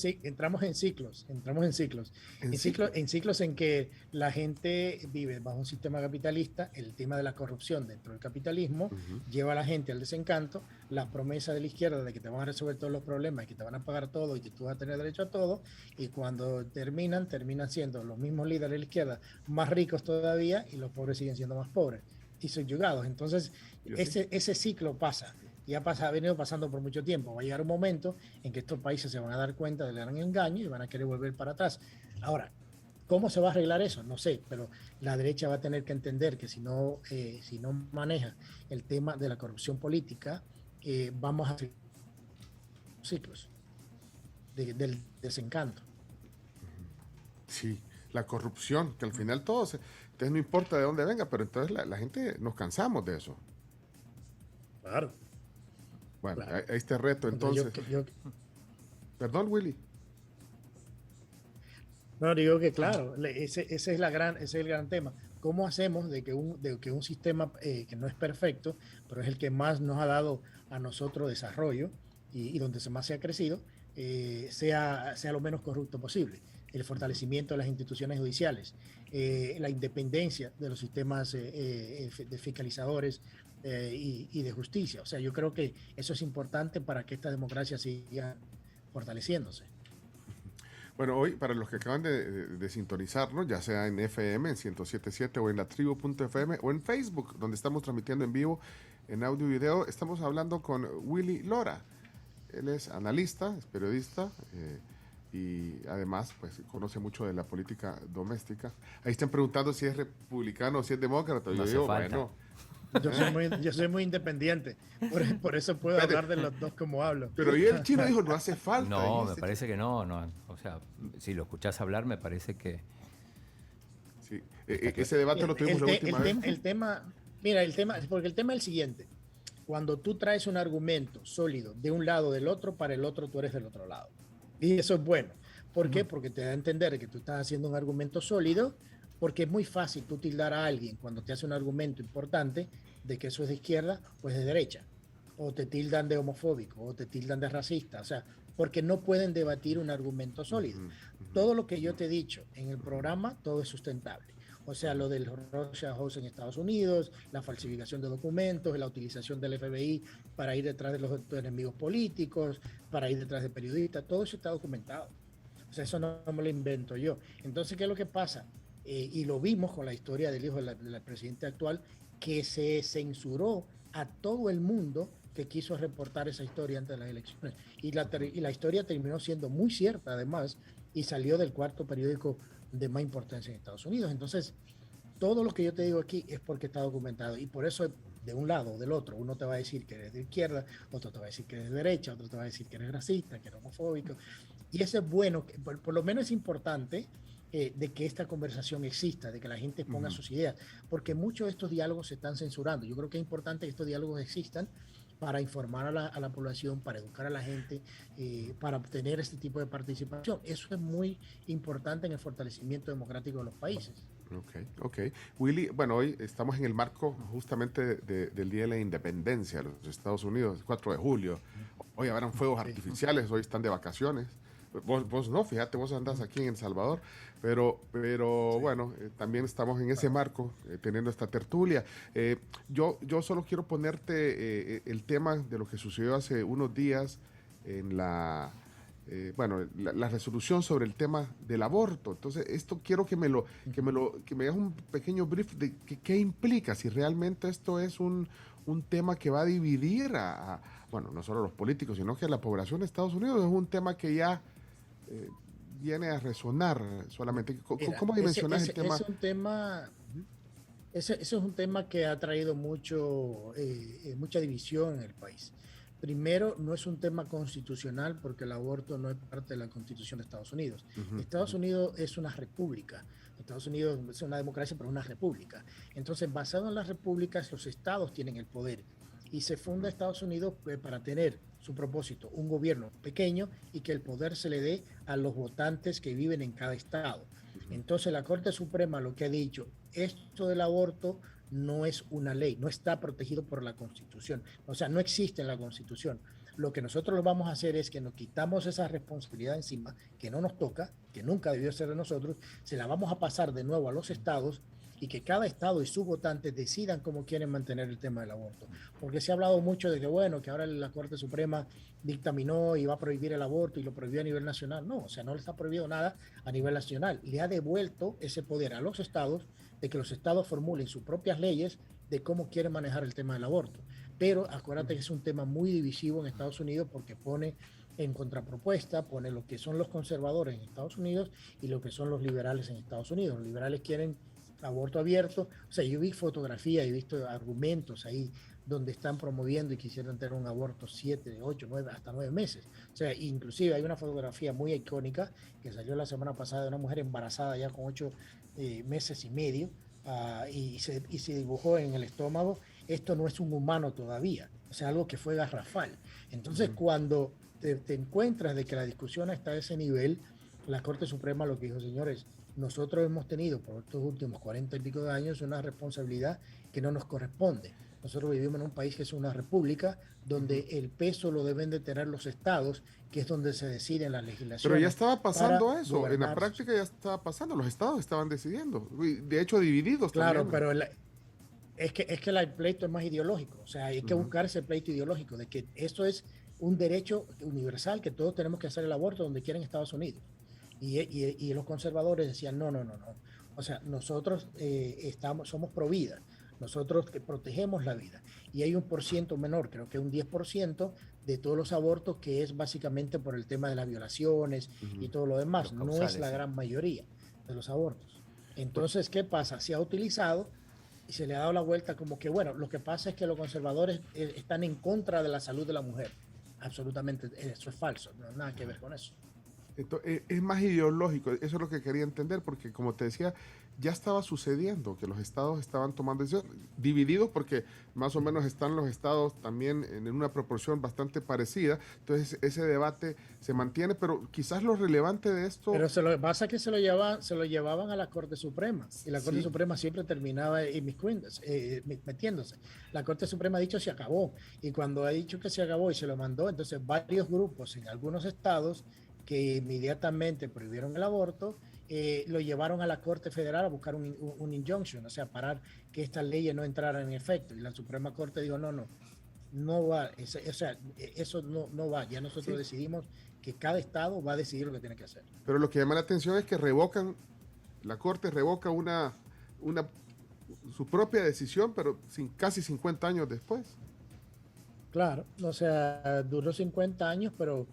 ciclos. En ciclos en que la gente vive bajo un sistema capitalista, el tema de la corrupción dentro del capitalismo lleva a la gente al desencanto, la promesa de la izquierda de que te van a resolver todos los problemas, que te van a pagar todo y que tú vas a tener derecho a todo, y cuando terminan siendo los mismos líderes de la izquierda más ricos todavía y los pobres siguen siendo más pobres y subyugados. Entonces, ese ciclo pasa. Ha venido pasando por mucho tiempo. Va a llegar un momento en que estos países se van a dar cuenta del gran engaño y van a querer volver para atrás. Ahora, ¿cómo se va a arreglar eso? No sé, pero la derecha va a tener que entender que si no maneja el tema de la corrupción política, vamos a seguir ciclos del desencanto. Sí, la corrupción, que al final entonces no importa de dónde venga, pero entonces la gente nos cansamos de eso. Claro. Bueno, claro. Este reto entonces. Perdón, Willy. No, digo que claro, ese es el gran tema. ¿Cómo hacemos de que un sistema que no es perfecto, pero es el que más nos ha dado a nosotros desarrollo y donde más se ha crecido, sea lo menos corrupto posible? El fortalecimiento de las instituciones judiciales, la independencia de los sistemas de fiscalizadores y de justicia. O sea, yo creo que eso es importante para que esta democracia siga fortaleciéndose. Bueno, hoy, para los que acaban de sintonizarnos, ya sea en FM, en 107.7 o en latribu.fm o en Facebook, donde estamos transmitiendo en vivo en audio y video, estamos hablando con Willy Lora. Él es analista, es periodista y además pues conoce mucho de la política doméstica. Ahí están preguntando si es republicano o si es demócrata. No yo hace digo, falta. bueno... Yo soy muy independiente, por eso puedo hablar de los dos como hablo. Pero y el chino dijo, no hace falta. No, me parece que no. O sea, si lo escuchás hablar, me parece que... Sí, ese debate lo tuvimos la última vez. Porque el tema es el siguiente. Cuando tú traes un argumento sólido de un lado o del otro, para el otro tú eres del otro lado. Y eso es bueno. ¿Por qué? Porque te da a entender que tú estás haciendo un argumento sólido, porque es muy fácil tú tildar a alguien cuando te hace un argumento importante de que eso es de izquierda o es de derecha, o te tildan de homofóbico, o te tildan de racista, o sea, porque no pueden debatir un argumento sólido. Todo lo que yo te he dicho en el programa, todo es sustentable. O sea, lo del Russia House en Estados Unidos, la falsificación de documentos, la utilización del FBI para ir detrás de los enemigos políticos, para ir detrás de periodistas, todo eso está documentado. O sea, eso no me lo invento yo. Entonces, ¿qué es lo que pasa? Y lo vimos con la historia del hijo del presidente actual, que se censuró a todo el mundo que quiso reportar esa historia antes de las elecciones. Y la historia terminó siendo muy cierta, además, y salió del cuarto periódico de más importancia en Estados Unidos. Entonces, todo lo que yo te digo aquí es porque está documentado. Y por eso, de un lado o del otro, uno te va a decir que eres de izquierda, otro te va a decir que eres de derecha, otro te va a decir que eres racista, que eres homofóbico. Y eso es bueno, por lo menos es importante de que esta conversación exista, de que la gente ponga sus ideas, porque muchos de estos diálogos se están censurando. Yo creo que es importante que estos diálogos existan para informar a la población, para educar a la gente, para obtener este tipo de participación. Eso es muy importante en el fortalecimiento democrático de los países. Ok. Willy, bueno, hoy estamos en el marco justamente del Día de la Independencia de los Estados Unidos, el 4 de julio. Hoy habrán fuegos artificiales, hoy están de vacaciones. Vos no, fíjate, vos andás aquí en El Salvador, pero bueno, también estamos en ese marco, teniendo esta tertulia. Yo solo quiero ponerte el tema de lo que sucedió hace unos días en la resolución sobre el tema del aborto. Entonces, esto quiero que me hagas un pequeño brief de qué implica, si realmente esto es un tema que va a dividir bueno, no solo a los políticos, sino que a la población de Estados Unidos. Es un tema que ya viene a resonar solamente. ¿Cómo dimensionas el tema? Es un tema, ese es un tema que ha traído mucha división en el país. Primero, no es un tema constitucional porque el aborto no es parte de la Constitución de Estados Unidos. Estados Unidos es una república. Estados Unidos es una democracia, pero una república. Entonces, basado en las repúblicas, los estados tienen el poder. Y se funda Estados Unidos para tener su propósito, un gobierno pequeño y que el poder se le dé a los votantes que viven en cada estado. Entonces, la Corte Suprema lo que ha dicho, esto del aborto no es una ley, no está protegido por la Constitución, o sea, no existe en la Constitución. Lo que nosotros lo vamos a hacer es que nos quitamos esa responsabilidad encima, que no nos toca, que nunca debió ser de nosotros, se la vamos a pasar de nuevo a los estados y que cada estado y sus votantes decidan cómo quieren mantener el tema del aborto. Porque se ha hablado mucho de que, bueno, que ahora la Corte Suprema dictaminó y va a prohibir el aborto y lo prohibió a nivel nacional. No, o sea, no le está prohibido nada a nivel nacional. Le ha devuelto ese poder a los estados de que los estados formulen sus propias leyes de cómo quieren manejar el tema del aborto. Pero acuérdate que es un tema muy divisivo en Estados Unidos porque pone en contrapropuesta, pone lo que son los conservadores en Estados Unidos y lo que son los liberales en Estados Unidos. Los liberales quieren aborto abierto. O sea, yo vi fotografía y he visto argumentos ahí donde están promoviendo y quisieran tener un aborto 7, 8, 9, hasta 9 meses. O sea, inclusive hay una fotografía muy icónica que salió la semana pasada de una mujer embarazada ya con 8 meses y medio y se dibujó en el estómago, esto no es un humano todavía, o sea, algo que fue garrafal. Entonces, cuando te encuentras de que la discusión está a ese nivel, la Corte Suprema lo que dijo, señores, nosotros hemos tenido por estos últimos 40 y pico de años una responsabilidad que no nos corresponde. Nosotros vivimos en un país que es una república donde el peso lo deben de tener los estados, que es donde se deciden las legislaciones. Pero ya estaba pasando eso, en la práctica ya estaba pasando, los estados estaban decidiendo, de hecho divididos. Claro, también. pero es que el pleito es más ideológico, o sea, hay que buscar ese pleito ideológico de que esto es un derecho universal, que todos tenemos que hacer el aborto donde quiera en Estados Unidos. Y los conservadores decían, no. O sea, nosotros somos pro vida, nosotros que protegemos la vida. Y hay un % menor, creo que un 10% de todos los abortos que es básicamente por el tema de las violaciones y todo lo demás. No es la gran mayoría de los abortos. Entonces, ¿qué pasa? Se ha utilizado y se le ha dado la vuelta como que, bueno, lo que pasa es que los conservadores están en contra de la salud de la mujer. Absolutamente, eso es falso, no hay nada que ver con eso. Entonces, es más ideológico, eso es lo que quería entender, porque como te decía, ya estaba sucediendo que los estados estaban tomando decisiones, divididos porque más o menos están los estados también en una proporción bastante parecida, entonces ese debate se mantiene, pero quizás lo relevante de esto... Pero lo que pasa es que se lo llevaban a la Corte Suprema, y la Corte Suprema siempre terminaba metiéndose. La Corte Suprema ha dicho se acabó, y cuando ha dicho que se acabó y se lo mandó, entonces varios grupos en algunos estados que inmediatamente prohibieron el aborto, lo llevaron a la Corte Federal a buscar un injunction, o sea, parar que estas leyes no entraran en efecto. Y la Suprema Corte dijo, no va, o sea, eso no va. Ya nosotros decidimos que cada estado va a decidir lo que tiene que hacer. Pero lo que llama la atención es que la Corte revoca su propia decisión, pero casi 50 años después. Claro, o sea, duró 50 años, pero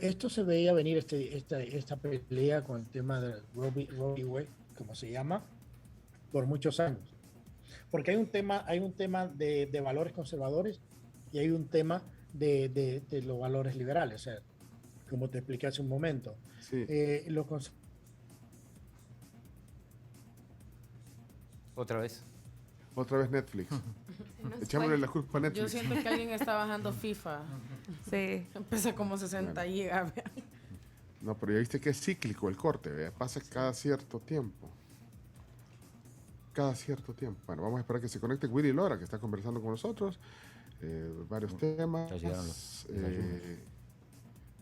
esto se veía venir, esta pelea con el tema de Roe v. Wade, como se llama, por muchos años. Porque hay un tema de valores conservadores y hay un tema de los valores liberales, o sea, como te expliqué hace un momento. Sí. Otra vez Netflix. Echámosle la culpa a Netflix. Yo siento que alguien está bajando FIFA. Sí. Empecé como 60 gigas. No, pero ya viste que es cíclico el corte, ¿ve? Pasa cada cierto tiempo. cada cierto tiempo. Bueno, vamos a esperar que se conecte Willy Lora, que está conversando con nosotros. Varios temas. Ya llegaron los desayunos.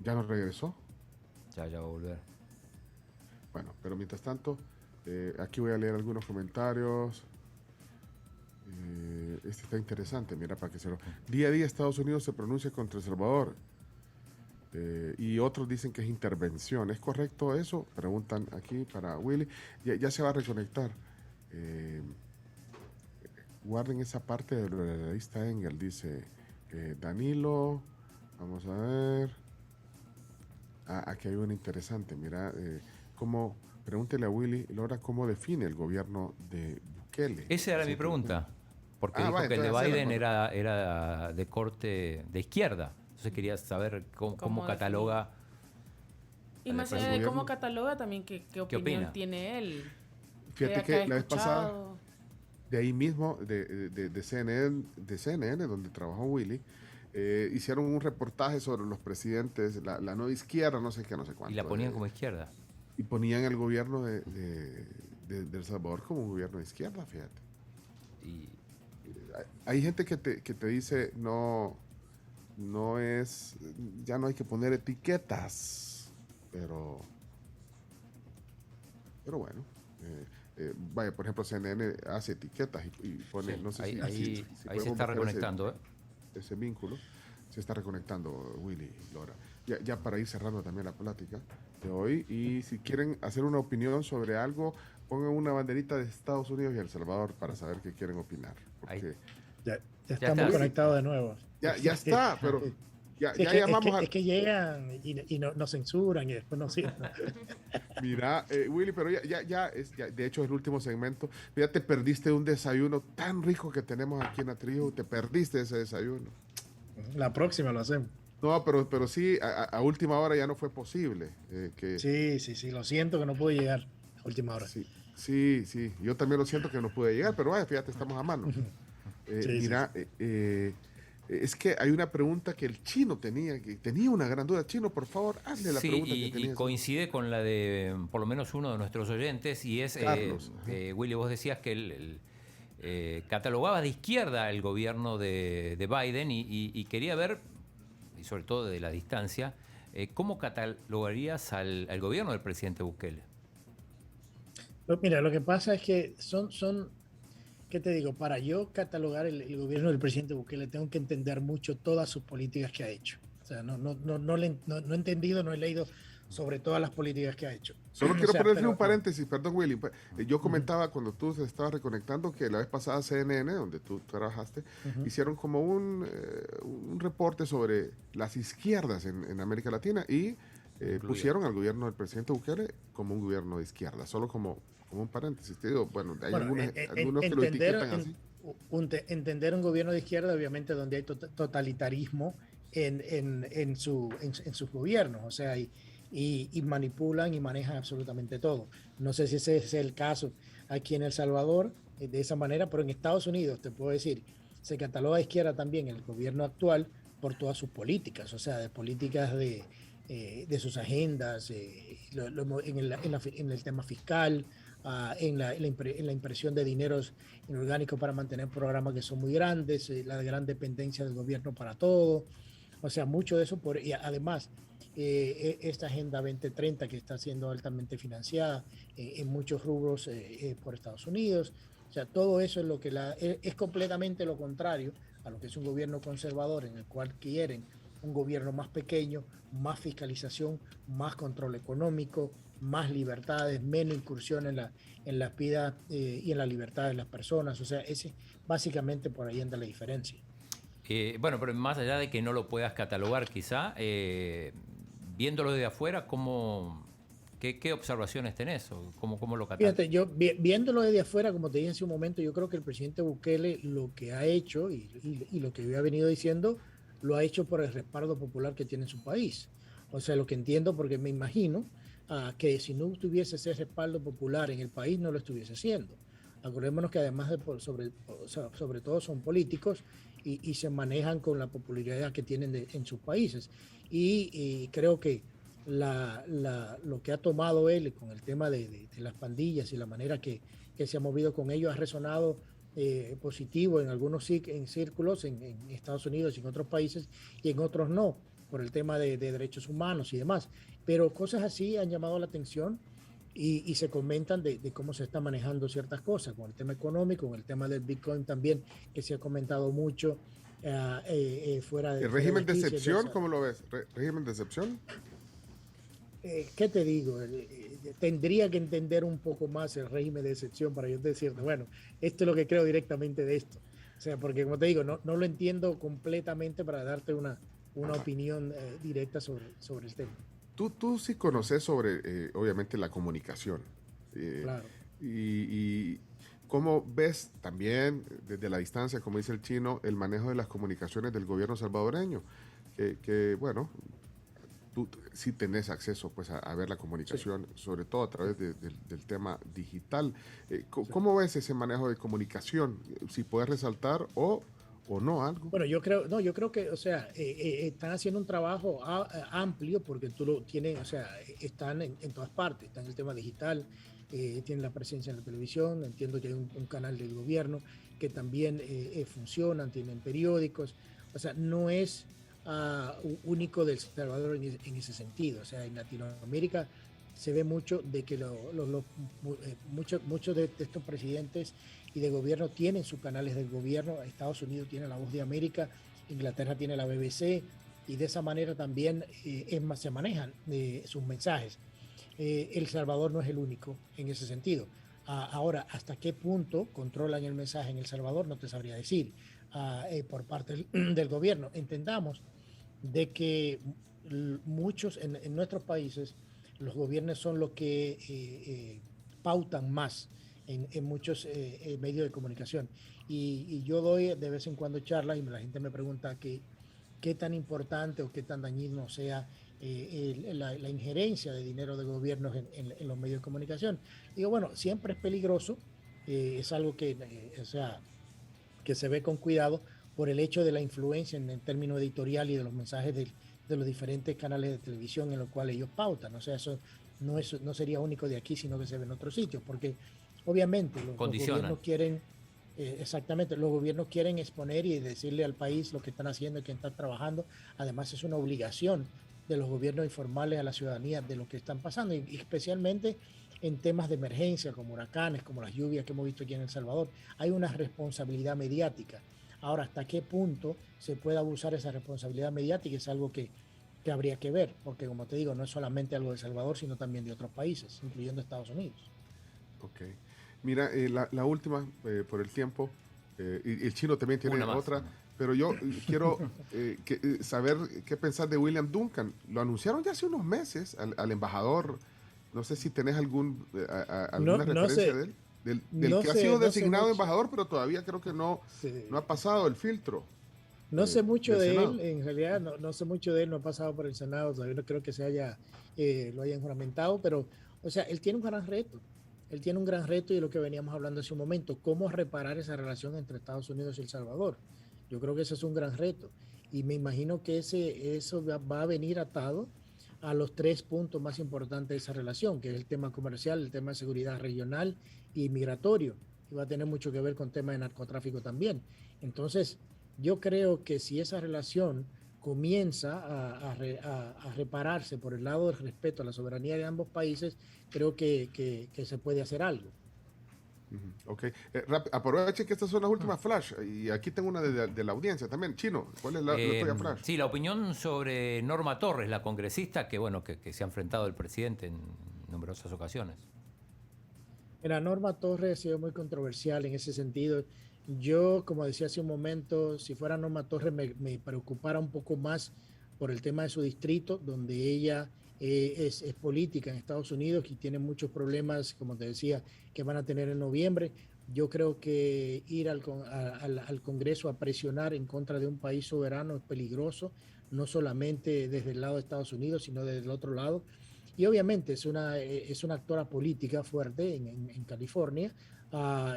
Ya nos regresó. Ya va a volver. Bueno, pero mientras tanto, aquí voy a leer algunos comentarios. Este está interesante, mira, para que se lo... Día a día Estados Unidos se pronuncia contra El Salvador. Y otros dicen que es intervención. ¿Es correcto eso? Preguntan aquí para Willy. Ya se va a reconectar. Guarden esa parte de lo de la lista Engel, dice Danilo. Vamos a ver. Aquí hay una interesante. Mira, pregúntele a Willy Lora cómo define el gobierno de Bukele. Esa era mi pregunta. Porque dijo que el de Biden era de corte de izquierda. Entonces quería saber cómo cataloga. Y más allá de cómo cataloga, también qué opinión tiene él. Fíjate que la vez pasada, de ahí mismo, de CNN, donde trabajó Willy, hicieron un reportaje sobre los presidentes, la nueva izquierda, no sé qué, no sé cuánto. Y la ponían como izquierda. Y ponían el gobierno de El Salvador como un gobierno de izquierda, fíjate. Y hay gente que te dice, ya no hay que poner etiquetas, pero bueno. Vaya, por ejemplo, CNN hace etiquetas y pone, sí, no sé ahí se está reconectando. Ese vínculo se está reconectando, Willy Lora. Ya para ir cerrando también la plática de hoy, y si quieren hacer una opinión sobre algo, pongan una banderita de Estados Unidos y El Salvador para saber qué quieren opinar. Porque ya estamos conectados de nuevo. Ya está, pero ya llamamos es que llegan y nos censuran y después nos sirven. Mira, Willy, pero ya de hecho es el último segmento. Ya te perdiste un desayuno tan rico que tenemos aquí en la tribu. Te perdiste ese desayuno. La próxima lo hacemos. No, pero sí, a última hora ya no fue posible. Sí, lo siento que no pude llegar a última hora. Sí, yo también lo siento que no pude llegar, pero vaya, fíjate, estamos a mano. Mira, es que hay una pregunta que el chino tenía una gran duda. Chino, por favor, hazle la pregunta que tenía. Y coincide con la de por lo menos uno de nuestros oyentes, y es, Carlos, Willy, vos decías que él catalogaba de izquierda el gobierno de Biden y quería ver, y sobre todo de la distancia, ¿cómo catalogarías al gobierno del presidente Bukele? Mira, lo que pasa es que son ¿qué te digo? Para yo catalogar el gobierno del presidente Bukele, tengo que entender mucho todas sus políticas que ha hecho. O sea, no he entendido, no he leído sobre todas las políticas que ha hecho. Solo quiero ponerle un paréntesis, perdón, Willy. Yo comentaba cuando tú te estabas reconectando que la vez pasada CNN, donde tú trabajaste, hicieron como un reporte sobre las izquierdas en América Latina y pusieron al gobierno del presidente Bukele como un gobierno de izquierda, solo como un paréntesis. Te digo, hay algunos que lo etiquetan así. Entender un gobierno de izquierda, obviamente, donde hay totalitarismo en sus gobiernos, o sea, y manipulan y manejan absolutamente todo. No sé si ese es el caso aquí en El Salvador, de esa manera, pero en Estados Unidos, te puedo decir, se cataloga de izquierda también el gobierno actual por todas sus políticas, o sea, de políticas de sus agendas, en el tema fiscal, en la impresión de dineros inorgánicos para mantener programas que son muy grandes, la gran dependencia del gobierno para todo, o sea, mucho de eso, y además esta Agenda 2030 que está siendo altamente financiada en muchos rubros por Estados Unidos, o sea, todo eso es lo que es completamente lo contrario a lo que es un gobierno conservador, en el cual quieren un gobierno más pequeño, más fiscalización, más control económico, más libertades, menos incursión en la vida y en la libertad de las personas. O sea, básicamente por ahí anda la diferencia. Bueno, pero más allá de que no lo puedas catalogar quizá, viéndolo desde afuera, ¿qué observaciones tenés? ¿O cómo lo catalogas? Fíjate, yo viéndolo desde afuera, como te dije hace un momento, yo creo que el presidente Bukele lo que ha hecho y lo que yo he venido diciendo, lo ha hecho por el respaldo popular que tiene su país. O sea, lo que entiendo, porque me imagino que si no tuviese ese respaldo popular en el país, no lo estuviese haciendo. Acordémonos que además sobre todo son políticos y se manejan con la popularidad que tienen en sus países. Y creo que lo que ha tomado él con el tema de las pandillas y la manera que se ha movido con ellos ha resonado positivo en algunos círculos en Estados Unidos y en otros países, y en otros no, por el tema de derechos humanos y demás. Pero cosas así han llamado la atención y se comentan de cómo se están manejando ciertas cosas, con el tema económico, con el tema del Bitcoin también, que se ha comentado mucho fuera de... ¿El régimen de excepción, cómo lo ves? ¿Régimen de excepción? ¿Qué te digo? Tendría que entender un poco más el régimen de excepción para yo decirte, bueno, esto es lo que creo directamente de esto. O sea, porque como te digo, no lo entiendo completamente para darte una opinión directa sobre el tema. Tú sí conoces sobre, obviamente, la comunicación. Claro. Y cómo ves también, desde la distancia, como dice el chino, el manejo de las comunicaciones del gobierno salvadoreño. Que bueno, tú sí tenés acceso pues a ver la comunicación, sí, sobre todo a través del tema digital. ¿Cómo ves ese manejo de comunicación? Si puedes resaltar o no algo. Bueno, yo creo que, o sea, están haciendo un trabajo amplio porque tú lo tienes, o sea, están en todas partes, están en el tema digital, tienen la presencia en la televisión, entiendo que hay un canal del gobierno que también funcionan, tienen periódicos, o sea, no es único del Salvador en ese sentido. O sea, en Latinoamérica se ve mucho de que muchos de estos presidentes y de gobierno tienen sus canales del gobierno. Estados Unidos tiene La Voz de América, Inglaterra tiene la BBC, y de esa manera también se manejan sus mensajes. El Salvador no es el único en ese sentido. Ahora, ¿hasta qué punto controlan el mensaje en El Salvador? No te sabría decir. Por parte del gobierno. Entendamos de que muchos en nuestros países los gobiernos son los que pautan más en muchos medios de comunicación, y yo doy de vez en cuando charlas y la gente me pregunta qué tan importante o qué tan dañino sea la injerencia de dinero de gobiernos en los medios de comunicación. Digo, bueno, siempre es peligroso, es algo que que se ve con cuidado por el hecho de la influencia en el término editorial y de los mensajes de los diferentes canales de televisión en los cuales ellos pautan. O sea, eso no sería único de aquí, sino que se ve en otros sitios, porque obviamente los gobiernos quieren, exactamente, los gobiernos quieren exponer y decirle al país lo que están haciendo y que están trabajando. Además, es una obligación de los gobiernos informarles a la ciudadanía de lo que están pasando, y especialmente en temas de emergencia como huracanes, como las lluvias que hemos visto aquí en El Salvador. Hay una responsabilidad mediática. Ahora, ¿hasta qué punto se puede abusar esa responsabilidad mediática? Es algo que habría que ver, porque como te digo, no es solamente algo de El Salvador, sino también de otros países, incluyendo Estados Unidos. Ok. Mira, la última, por el tiempo, y el chino también tiene otra, pero yo quiero saber qué pensar de William Duncan. Lo anunciaron ya hace unos meses al embajador. No sé si tenés alguna referencia de él. Del que ha sido designado embajador, pero todavía creo que no ha pasado el filtro. No sé mucho de él, en realidad no sé mucho de él, no ha pasado por el Senado, todavía no creo que lo hayan juramentado, pero, o sea, él tiene un gran reto. Él tiene un gran reto, y lo que veníamos hablando hace un momento, cómo reparar esa relación entre Estados Unidos y El Salvador. Yo creo que ese es un gran reto, y me imagino que eso va a venir atado a los 3 puntos más importantes de esa relación, que es el tema comercial, el tema de seguridad regional y migratorio, y va a tener mucho que ver con temas de narcotráfico también. Entonces, yo creo que si esa relación comienza a repararse por el lado del respeto a la soberanía de ambos países, creo que se puede hacer algo. Ok. Aproveche que estas son las últimas flash, y aquí tengo una de la audiencia también. Chino, ¿cuál es la tuya flash? Sí, la opinión sobre Norma Torres, la congresista que se ha enfrentado al presidente en numerosas ocasiones. Mira, Norma Torres ha sido muy controversial en ese sentido. Yo, como decía hace un momento, si fuera Norma Torres me preocupara un poco más por el tema de su distrito, donde ella es política en Estados Unidos y tiene muchos problemas, como te decía, que van a tener en noviembre. Yo creo que ir al Congreso a presionar en contra de un país soberano es peligroso, no solamente desde el lado de Estados Unidos, sino desde el otro lado. Y obviamente es una actora política fuerte en California,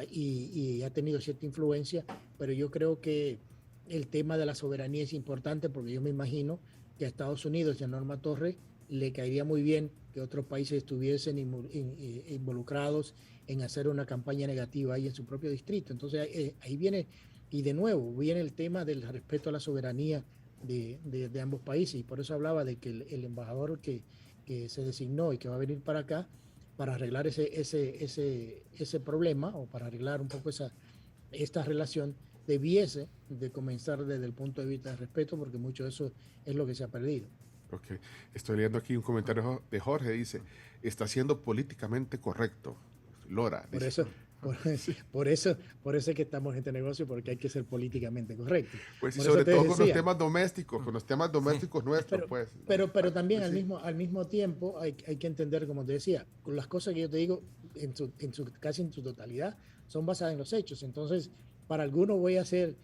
y ha tenido cierta influencia, pero yo creo que el tema de la soberanía es importante, porque yo me imagino que a Estados Unidos y a Norma Torres le caería muy bien que otros países estuviesen involucrados en hacer una campaña negativa ahí en su propio distrito. Entonces ahí viene, y de nuevo, viene el tema del respeto a la soberanía de ambos países, y por eso hablaba de que el embajador que se designó y que va a venir para acá para arreglar ese problema, o para arreglar un poco esta relación, debiese de comenzar desde el punto de vista del respeto, porque mucho de eso es lo que se ha perdido. Ok, estoy leyendo aquí un comentario de Jorge, dice, está siendo políticamente correcto. Lora. Por eso es que estamos en este negocio, porque hay que ser políticamente correcto. Pues sobre todo con los temas domésticos, nuestros, pues. Pero también al mismo tiempo hay que entender, como te decía, con las cosas que yo te digo, casi en su totalidad, son basadas en los hechos. Entonces, para algunos voy a ser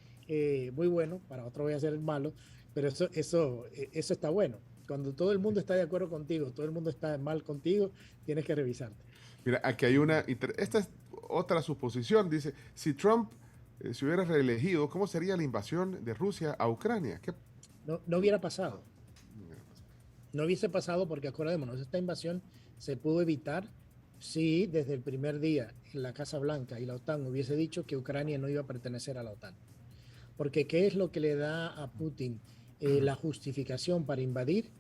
muy bueno, para otros voy a ser malo, pero eso está bueno. Cuando todo el mundo está de acuerdo contigo, todo el mundo está mal contigo, tienes que revisarte. Mira, aquí hay esta es otra suposición, dice, si Trump se hubiera reelegido, ¿cómo sería la invasión de Rusia a Ucrania? No hubiera pasado. No hubiese pasado porque, acordémonos, esta invasión se pudo evitar si desde el primer día en la Casa Blanca y la OTAN hubiese dicho que Ucrania no iba a pertenecer a la OTAN. Porque ¿qué es lo que le da a Putin la justificación para invadir?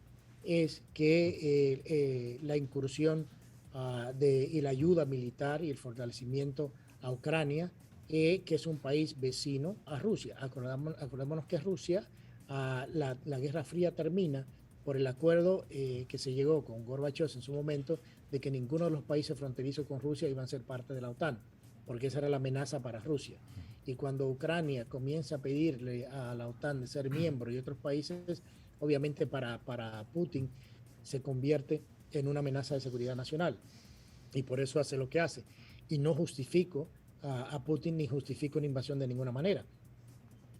Es que la incursión y la ayuda militar y el fortalecimiento a Ucrania, que es un país vecino a Rusia. Acordémonos que Rusia, la Guerra Fría termina por el acuerdo que se llegó con Gorbachev en su momento, de que ninguno de los países fronterizos con Rusia iban a ser parte de la OTAN, porque esa era la amenaza para Rusia. Y cuando Ucrania comienza a pedirle a la OTAN de ser miembro y otros países, obviamente para Putin se convierte en una amenaza de seguridad nacional, y por eso hace lo que hace. Y no justifico a Putin ni justifico una invasión de ninguna manera,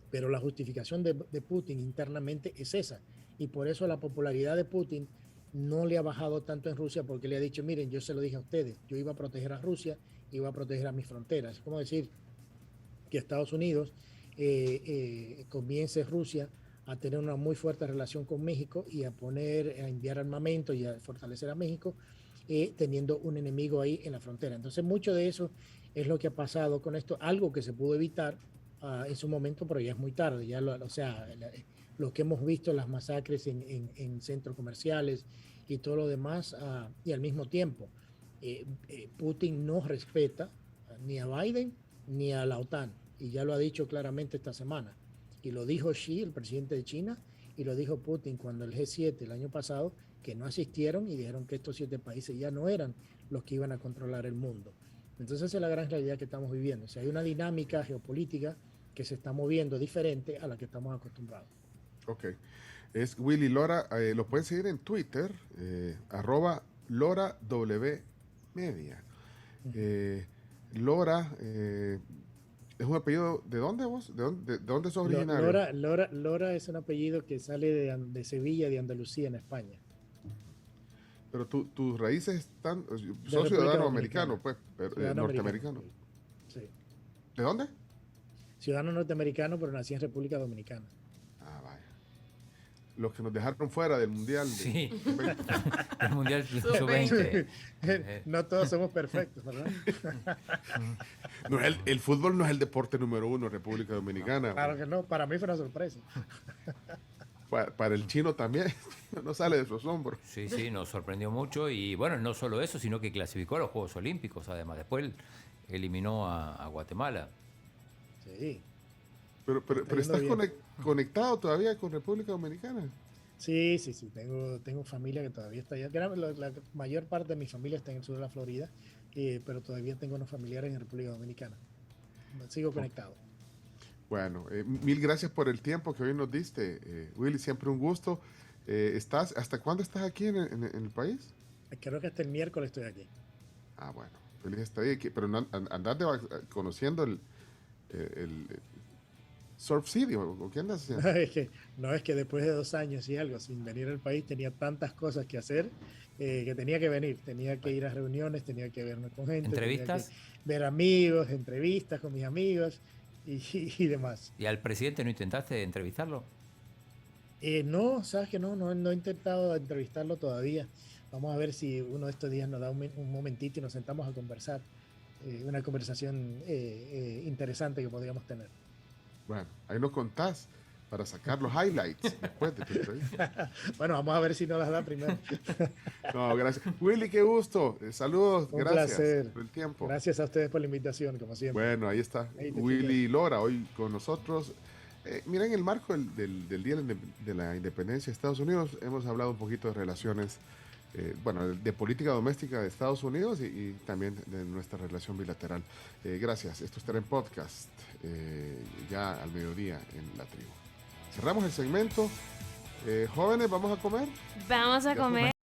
pero la justificación de Putin internamente es esa, y por eso la popularidad de Putin no le ha bajado tanto en Rusia, porque le ha dicho, miren, yo se lo dije a ustedes, yo iba a proteger a Rusia, iba a proteger a mis fronteras. Es como decir que Estados Unidos comience Rusia a tener una muy fuerte relación con México y a enviar armamento y a fortalecer a México, teniendo un enemigo ahí en la frontera. Entonces, mucho de eso es lo que ha pasado con esto, algo que se pudo evitar en su momento, pero ya es muy tarde. Ya lo que hemos visto, las masacres en centros comerciales y todo lo demás, y al mismo tiempo, Putin no respeta ni a Biden ni a la OTAN, y ya lo ha dicho claramente esta semana. Y lo dijo Xi, el presidente de China, y lo dijo Putin cuando el G7 el año pasado, que no asistieron y dijeron que estos 7 países ya no eran los que iban a controlar el mundo. Entonces esa es la gran realidad que estamos viviendo. O sea, hay una dinámica geopolítica que se está moviendo diferente a la que estamos acostumbrados. Ok. Es Willy Lora, lo pueden seguir en Twitter, @LoraWmedia. Lora, ¿es un apellido de dónde vos? ¿De dónde sos originario? Lora es un apellido que sale de Sevilla, de Andalucía, en España. Pero tus raíces están... Sos ciudadano americano, pues, norteamericano. Sí. ¿De dónde? Ciudadano norteamericano, pero nací en República Dominicana. Ah, vaya. Los que nos dejaron fuera del Mundial. Sí. El Mundial Sub-20. No todos somos perfectos, ¿verdad? No, el fútbol no es el deporte número 1 en República Dominicana. No, claro que no, para mí fue una sorpresa. Para el chino también, no sale de su asombro. Sí, nos sorprendió mucho, y bueno, no solo eso, sino que clasificó a los Juegos Olímpicos, además. Después eliminó a Guatemala. Sí. Pero estás conectado todavía con República Dominicana. Sí, tengo familia que todavía está allá. La mayor parte de mi familia está en el sur de la Florida, pero todavía tengo unos familiares en República Dominicana. Sigo conectado. Bueno, mil gracias por el tiempo que hoy nos diste, Willy, siempre un gusto. ¿Hasta cuándo estás aquí en el país? Creo que hasta el miércoles estoy aquí. Ah, bueno, feliz estadía aquí, pero andás conociendo el Surf City, ¿o qué andas haciendo? Es que después de 2 años y algo sin venir al país, tenía tantas cosas que hacer, que tenía que venir, tenía que ir a reuniones, tenía que verme con gente, ¿entrevistas? Tenía que ver amigos, entrevistas con mis amigos y demás. ¿Y al presidente no intentaste entrevistarlo? No, sabes que no he intentado entrevistarlo todavía. Vamos a ver si uno de estos días nos da un momentito y nos sentamos a conversar. Una conversación interesante que podríamos tener. Bueno, ahí nos contás para sacar los highlights después de tu entrevista. Bueno, vamos a ver si nos las da primero. No, gracias. Willy, qué gusto. Saludos, Un gracias placer. por el tiempo. Gracias a ustedes por la invitación, como siempre. Bueno, ahí está Willy Lora hoy con nosotros. Mira, en el marco del Día de la Independencia de Estados Unidos, hemos hablado un poquito de relaciones, de política doméstica de Estados Unidos y también de nuestra relación bilateral. Gracias. Esto estará en podcast ya al mediodía en La Tribu. Cerramos el segmento. Jóvenes, ¿vamos a comer? Vamos a comer.